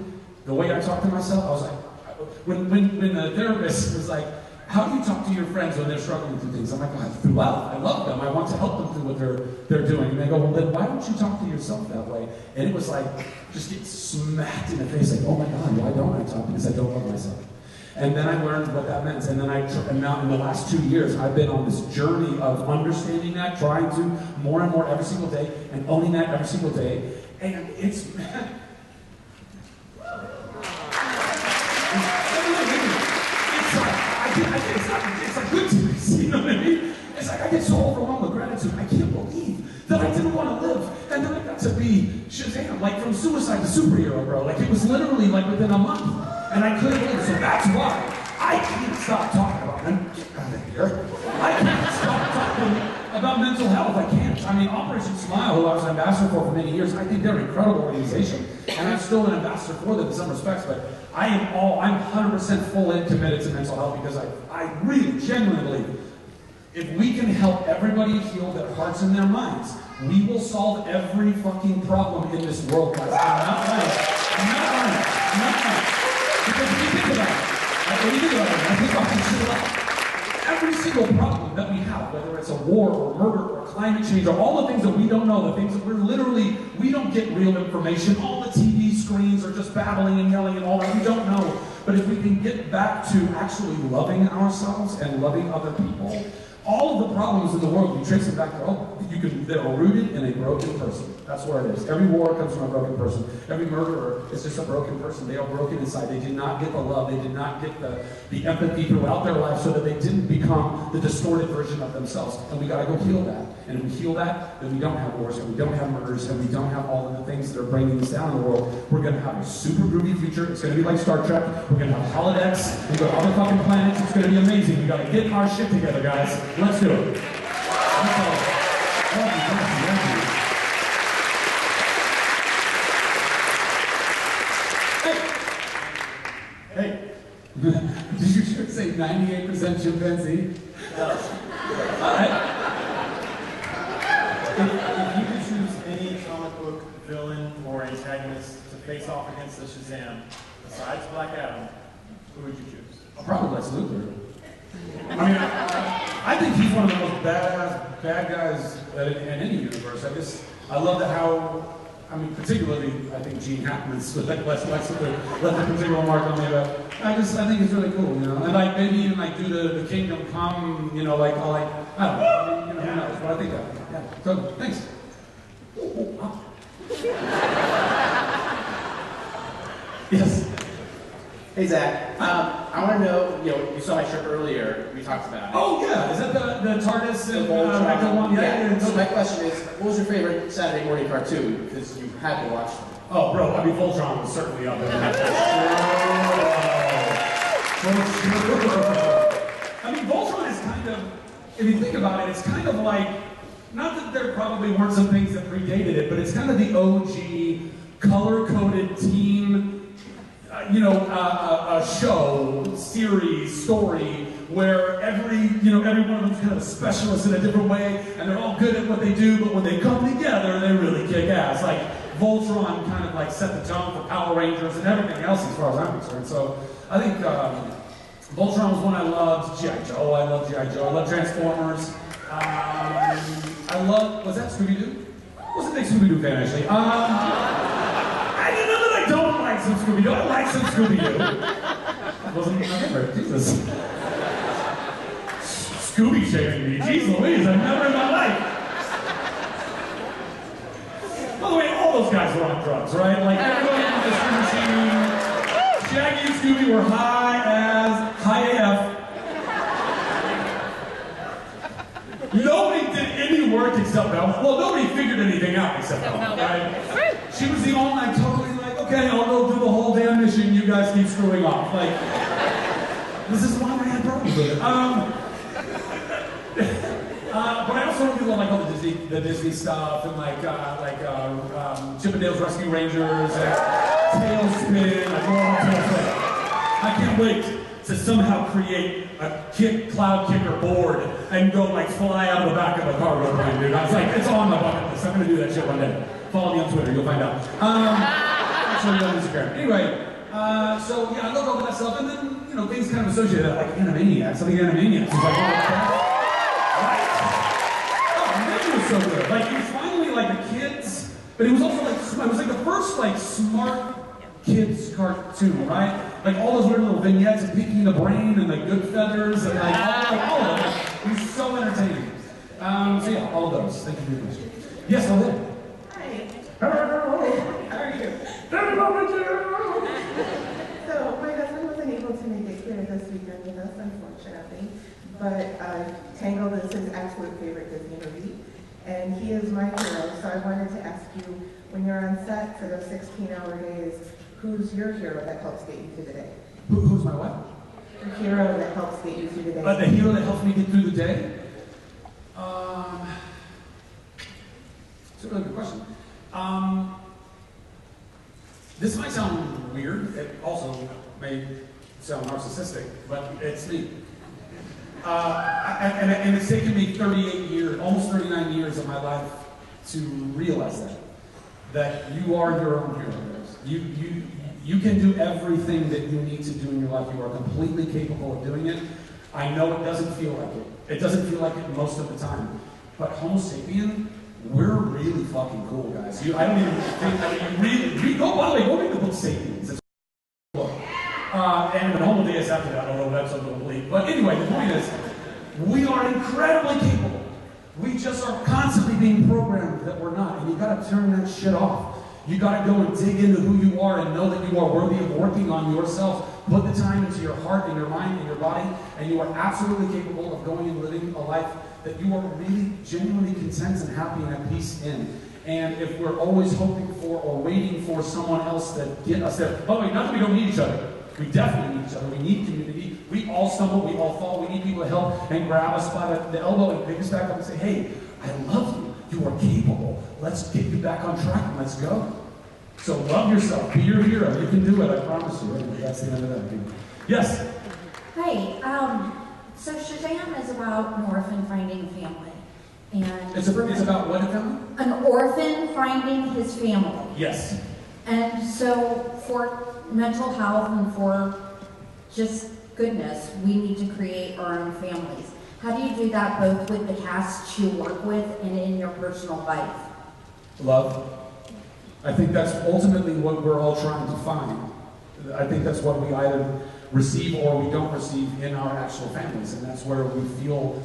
the way I talk to myself, I was like, when the therapist was like, how do you talk to your friends when they're struggling through things? I'm like, through love. I love them. I want to help them through what they're doing. And they go, well, then why don't you talk to yourself that way? And it was like, just get smacked in the face, like, oh my God, why don't I talk? Because I don't love myself. And then I learned what that meant. And then and now in the last 2 years, I've been on this journey of understanding that, trying to more and more every single day, and owning that every single day. And it's, be Shazam, like from suicide to superhero, bro. Like it was literally like within a month. And I couldn't believe it. So that's why I can't stop talking about get out of here. I can't stop talking about mental health. I can't. I mean, Operation Smile, who I was an ambassador for many years, I think they're an incredible organization. And I'm still an ambassador for them in some respects, but I'm 100% full in committed to mental health because I really genuinely believe if we can help everybody heal their hearts and their minds, we will solve every fucking problem in this world, guys. I'm not lying. I'm not lying. Because when you think about it, I think about this shit a lot. Every single problem that we have, whether it's a war or murder or climate change or all the things that we don't know, the things that we don't get real information. All the TV screens are just babbling and yelling and all that. We don't know. But if we can get back to actually loving ourselves and loving other people, all of the problems in the world, you trace them back to, they're rooted in a broken person. That's where it is. Every war comes from a broken person. Every murderer is just a broken person. They are broken inside. They did not get the love. They did not get the empathy throughout their life so that they didn't become the distorted version of themselves. And we got to go heal that. And if we heal that, then we don't have wars, and we don't have murders, and we don't have all of the things that are bringing us down in the world. We're going to have a super groovy future. It's going to be like Star Trek. We're going to have holodecks. We go to other fucking planets. It's going to be amazing. We got to get our shit together, guys. Let's do it. That's all. Hey. Did you just say 98% chimpanzee? All right. If you could choose any comic book villain or antagonist to face off against the Shazam, besides Black Adam, who would you choose? Probably Lex Luthor. I mean, I think he's one of the most bad guys in any universe. I love particularly, I think Gene Hackman's Lex Luthor left a particular mark on me, but I think it's really cool, you know. And like maybe even like do the Kingdom Come, you know, I don't know, who knows, but I think that. Yeah. So thanks. Yes. Hey Zach, I want to know, you saw my trip earlier, we talked about it. Oh yeah, is that the TARDIS and Voltron? one? Yeah. So my question is, what was your favorite Saturday morning cartoon? Because you had to watch them. Oh bro, I mean Voltron was certainly up there. I mean Voltron is kind of, if you think about it, it's kind of like, not that there probably weren't some things that predated it, but it's kind of the OG color-coded team a show, series, story, where every one of them's kind of a specialist in a different way, and they're all good at what they do, but when they come together, they really kick ass. Like, Voltron kind of like set the tone for Power Rangers and everything else as far as I'm concerned. So, I think Voltron was one I loved. G.I. Joe, I love G.I. Joe. I love Transformers. Was that Scooby-Doo? I was a big Scooby-Doo fan, actually. I didn't know that I don't like some Scooby-Doo. I like some Scooby-Doo. That wasn't my favorite. Jesus. Scooby shaming me. Jeez Louise, I've never in my life. By the way, all those guys were on drugs, right? Like, everyone on the Scooby machine. Shaggy and Scooby were high AF. Nobody did any work except Belle. Well, nobody figured anything out except Belle, right? She was the only, totally like, okay, I'll go do the whole damn mission, you guys keep screwing off. Like, this is why I had problems with it. But I also really love all the Disney stuff and Chip 'n Dale's Rescue Rangers and Tailspin. I love Tailspin. I can't wait to somehow create a cloud kicker board and go fly out of the back of a cargo plane, dude. I was like, it's on my bucket list. I'm gonna do that shit one day. Follow me on Twitter, you'll find out. I'll show you on Instagram. Anyway, so yeah, I love all that stuff, and then things kind of associated with that, like Animaniacs. I think Animaniacs was like one of the best. Right? Oh, it was so good. It was finally the kids, but it was also it was the first smart kids cartoon, right? All those weird little vignettes of Pinky and the Brain and Good Feathers and all of it. It was so entertaining. So yeah, all of those. Thank you for your question. Yes, I'll do. How are you? So my husband wasn't able to make it here this weekend with us, unfortunately. But Tangled is his absolute favorite Disney movie, and he is my hero. So I wanted to ask you, when you're on set for those 16-hour days, who's your hero that helps get you through the day? Who's my what? The hero that helps get you through the day. The hero that helps me get through the day? It's a really good question. This might sound weird. It also may sound narcissistic, but it's me. And it's taken me 38 years, almost 39 years of my life to realize that you are your own hero. You can do everything that you need to do in your life. You are completely capable of doing it. I know it doesn't feel like it. It doesn't feel like it most of the time. But Homo sapien, we're really fucking cool, guys. I don't even think, I mean, you go, by the way, go read the book Sapiens. It's a book. And the Homo Deus after that, although that's a little bleak. But anyway, the point is, we are incredibly capable. We just are constantly being programmed that we're not. And you gotta turn that shit off. You gotta go and dig into who you are and know that you are worthy of working on yourself. Put the time into your heart and your mind and your body, and you are absolutely capable of going and living a life that you are really genuinely content and happy and at peace in. And if we're always hoping for or waiting for someone else to get us there, by the way, not that we don't need each other. We definitely need each other. We need community. We all stumble, we all fall. We need people to help and grab us by the elbow and pick us back up and say, hey, I love you. You are capable. Let's get you back on track and let's go. So love yourself. Be your hero. You can do it. I promise you. That's the end of that. Yes? Hey, so Shazam is about an orphan finding a family. And it's about what family? An orphan finding his family. Yes. And so for mental health and for just goodness, we need to create our own families. How do you do that both with the cast you work with and in your personal life? Love. I think that's ultimately what we're all trying to find. I think that's what we either receive or we don't receive in our actual families, and that's where we feel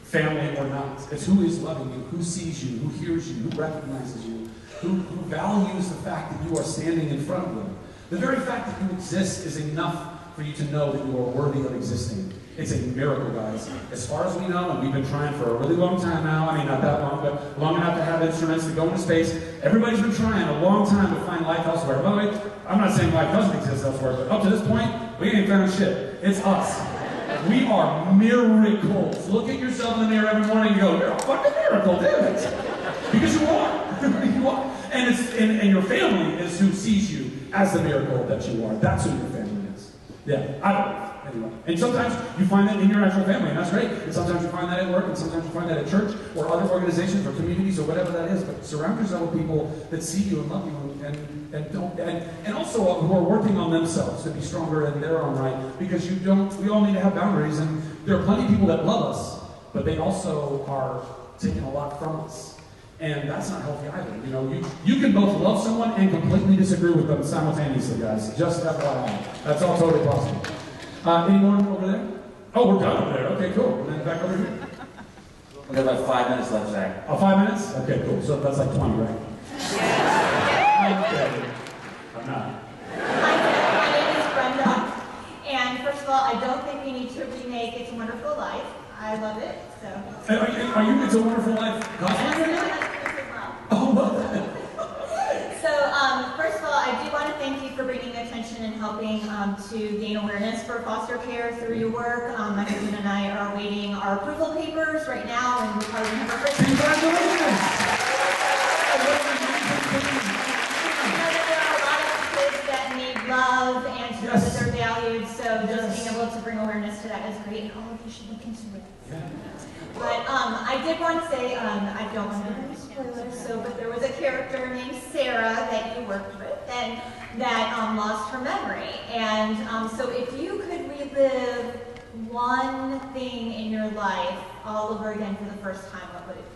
family or not. It's who is loving you, who sees you, who hears you, who recognizes you, who values the fact that you are standing in front of them. The very fact that you exist is enough for you to know that you are worthy of existing. It's a miracle, guys. As far as we know, and we've been trying for a really long time now, I mean, not that long, but long enough to have instruments to go into space. Everybody's been trying a long time to find life elsewhere. By the way, I'm not saying life doesn't exist elsewhere, but up to this point, we ain't found shit. It's us. We are miracles. Look at yourself in the mirror every morning and go, you're a fucking miracle, dude. Because you are. You are. And your family is who sees you as the miracle that you are. That's who your family is. Yeah, I don't know. Anyway. And sometimes you find that in your actual family, and that's great. And sometimes you find that at work, and sometimes you find that at church, or other organizations, or communities, or whatever that is. But surround yourself with people that see you and love you, and also who are working on themselves to be stronger in their own right. Because we all need to have boundaries, and there are plenty of people that love us, but they also are taking a lot from us. And that's not healthy either. You know, you can both love someone and completely disagree with them simultaneously, guys. Just FYI. That's all totally possible. Anyone over there? Oh, we're done over there. Okay, cool. And then back over here. We got about 5 minutes left, Zach. Oh, 5 minutes? Okay, cool. So that's like 20, right? Okay. I'm not. My name is Brenda. And first of all, I don't think we need to remake It's a Wonderful Life. I love it. So. Are you It's a Wonderful Life cosplay right now? Oh, well then. So, first of all, I do want to thank you for bringing attention and helping to gain awareness for foster care through your work. My husband and I are awaiting our approval papers right now, and we're probably going to have our first. Congratulations! I know that there are a lot of kids that need love and to know that they're valued, so just being able to bring awareness to that is great, and all of you should look into it. Yeah. But I did want to say, I don't want to give spoilers, but there was a character named Sarah that you worked with and that lost her memory. And so if you could relive one thing in your life all over again for the first time, what would it be?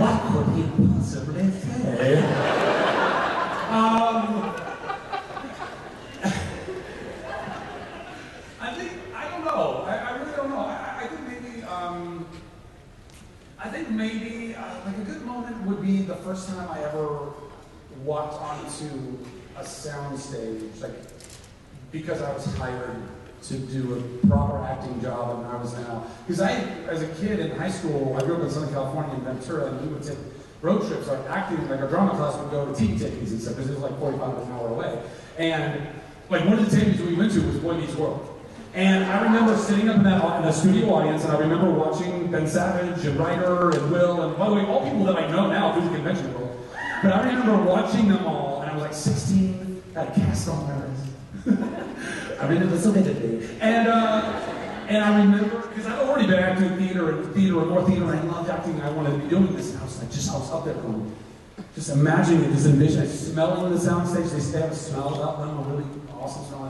What could he possibly say? I don't know. I really don't know. I think maybe like a good moment would be the first time I ever walked onto a sound stage, like because I was hired to do a proper acting job than I was now. Because as a kid in high school, I grew up in Southern California in Ventura, and we would take road trips, like acting, like our drama class would go to TV tapings and stuff, because it was like 45 minutes an hour away. And like one of the tapings we went to was Boy Meets World. And I remember sitting up in the studio audience, and I remember watching Ben Savage and Ryder and Will, and by the way, all people that I know now through the convention world. But I remember watching them all, and I was like 16, had a cast on my wrist. I remember this okay today. And I remember, because I'd already been acting theater and more theater, and I loved acting, and I wanted to be doing this, and I was up there going, just imagining it, just envisioning it, smelling the soundstage. They have a smell about them, a really awesome smell.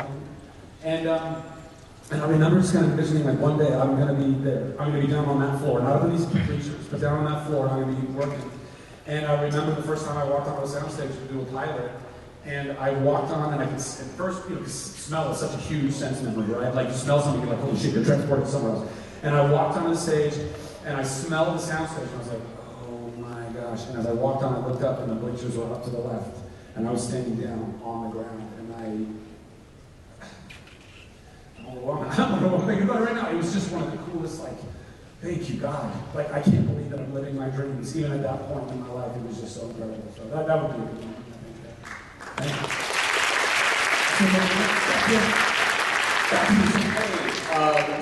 And I remember just kind of envisioning, like, one day I'm going to be there. I'm going to be down on that floor, not up in these bleachers, but down on that floor, and I'm going to be working. And I remember the first time I walked onto a soundstage to do a pilot, and I walked on, and I could, at first, because smell is such a huge sense memory, right? Like, you smell something, you're like, holy shit, you're transported somewhere else. And I walked onto the stage, and I smelled the soundstage, and I was like, oh my gosh. And as I walked on, I looked up, and the bleachers were up to the left, and I was standing down on the ground, and I don't know what I'm thinking about it right now. It was just one of the coolest, like, thank you, God. Like, I can't believe that I'm living my dreams. Even at that point in my life, it was just so incredible. So that would be a good one. Thank you.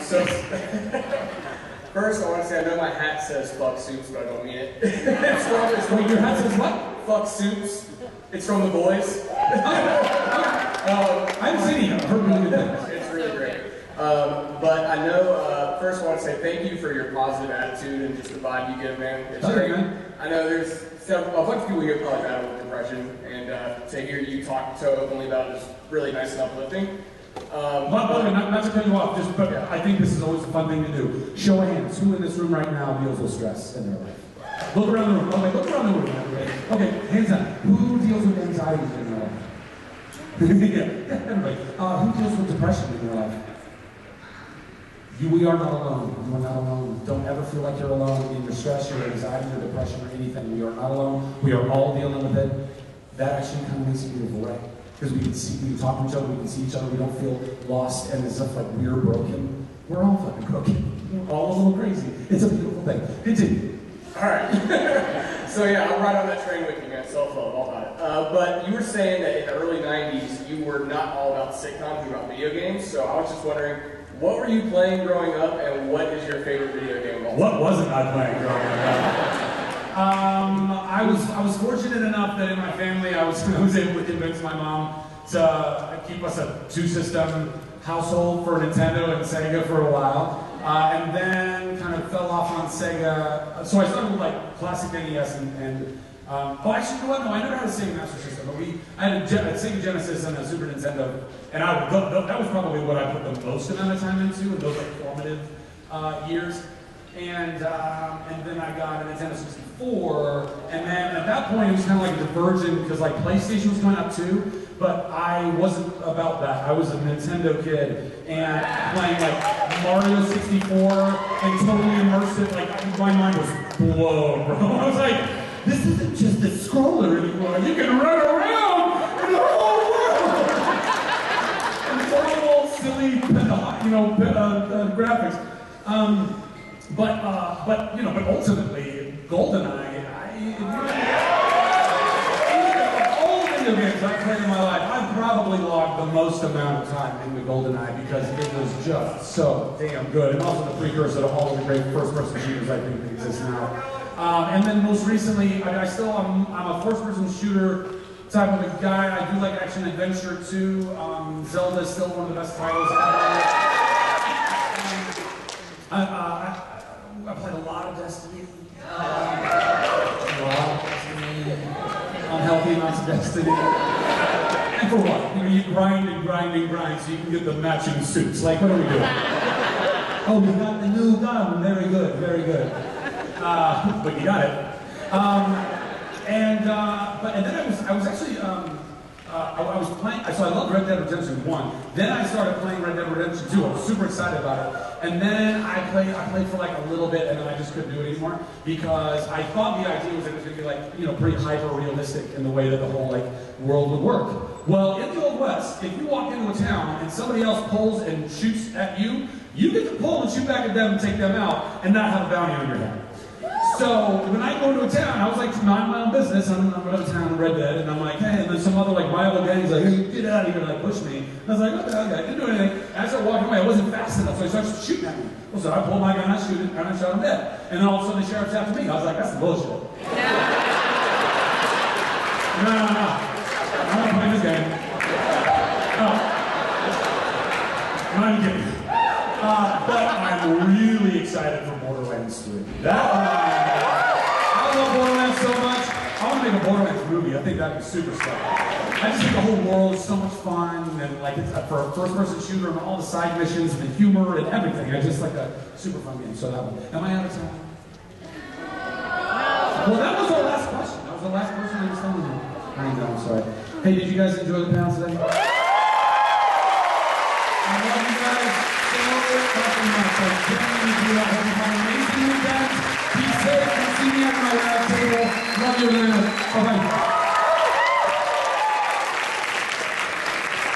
So, first I want to say, I know my hat says fuck soups, but I don't mean it. Wait, your hat says what? Fuck soups. It's from The Boys. I haven't seen it. I've heard really good things. It's really great. But I know, first I want to say thank you for your positive attitude and just the vibe you give, man. It's great. Man. I know there's a bunch of people here probably battle with depression, and to hear you talk so openly about it is really nice and uplifting. By the way, not to cut you off, but yeah. I think this is always a fun thing to do. Show of hands. Who in this room right now deals with stress in their life? Look around the room. Okay, look around the room. Okay, hands up. Who deals with anxiety in their life? Yeah, everybody. Who deals with depression in their life? We are not alone. You are not alone. Don't ever feel like you're alone in your stress, your anxiety, your depression, or anything. We are not alone. We are all dealing with it. That actually kind of makes it beautiful, right? Because we can talk to each other, we can see each other, we don't feel lost and it's stuff like we're broken. We're all fucking broken. We're all a little crazy. It's a beautiful thing. Continue. Alright. So yeah, I'm right on that train with you, man. Self-love, all about it. But you were saying that in the early 90s, you were not all about sitcoms, you were about video games. So I was just wondering, what were you playing growing up, and what is your favorite video game of all time? What wasn't I playing growing up? I was fortunate enough that in my family I was able to convince my mom to keep us a two-system household for Nintendo and Sega for a while, and then kind of fell off on Sega. So I started with like classic NES and oh, actually, you know what? No, I never had a Sega Master System, but I had a Sega Genesis and a Super Nintendo, and that was probably what I put the most amount of time into in those like formative years. And then I got a Nintendo 64, and then at that point it was kind of like a diversion because like PlayStation was coming up too, but I wasn't about that. I was a Nintendo kid and playing like Mario 64 and totally immersive. Like my mind was blown, bro. I was like, this isn't just a scroller anymore. You can run around in the whole world. And horrible, silly, graphics. But ultimately, GoldenEye, all the video games I've played in my life, I've probably logged the most amount of time into GoldenEye because it was just so damn good. And also the precursor to all of the great first-person shooters I think that exist now. And then most recently, I'm a first-person shooter type of a guy. I do like action-adventure too. Zelda is still one of the best titles ever. I played a lot of Destiny. Unhealthy amounts of Destiny. And for what? You grind and grind and grind so you can get the matching suits. Like, what are we doing? Oh, we got the new gun. Very good, very good. But you got it. And then I was actually I was playing, so I loved Red Dead Redemption 1. Then I started playing Red Dead Redemption 2. I was super excited about it. And then I played for like a little bit, and then I just couldn't do it anymore because I thought the idea was that it was going to be like, pretty hyper realistic in the way that the whole like world would work. Well, in the Old West, if you walk into a town and somebody else pulls and shoots at you, you get to pull and shoot back at them and take them out and not have a bounty on your head. So when I go to a town, I was like minding my own business. I'm out of town in Red Dead, and I'm like, hey, and then some other like rival gang's like, hey, get out of here, and like push me. I was like, okay, I didn't do anything. And I started walking away. I wasn't fast enough, so he started shooting at me. So I pulled my gun, I shoot it, and I shot him dead. And then all of a sudden the sheriff's after me. I was like, that's bullshit. No. I'm not playing this game. Oh. I'm not even kidding. But I'm really excited for Borderlands 3. I love Borderlands so much. I want to make a Borderlands movie. I think that'd be super stuff. I just think the whole world is so much fun, and like it's for a first-person shooter and all the side missions and the humor and everything. It's just like a super fun game. So that one. Am I out of time? Well, that was our last question. That was the last question I was telling you. I'm sorry. Hey, did you guys enjoy the panel today? I love you guys so fucking much. I genuinely do. I hope you have an amazing weekend. Be safe and see me at my table. Love you, man. Bye-bye.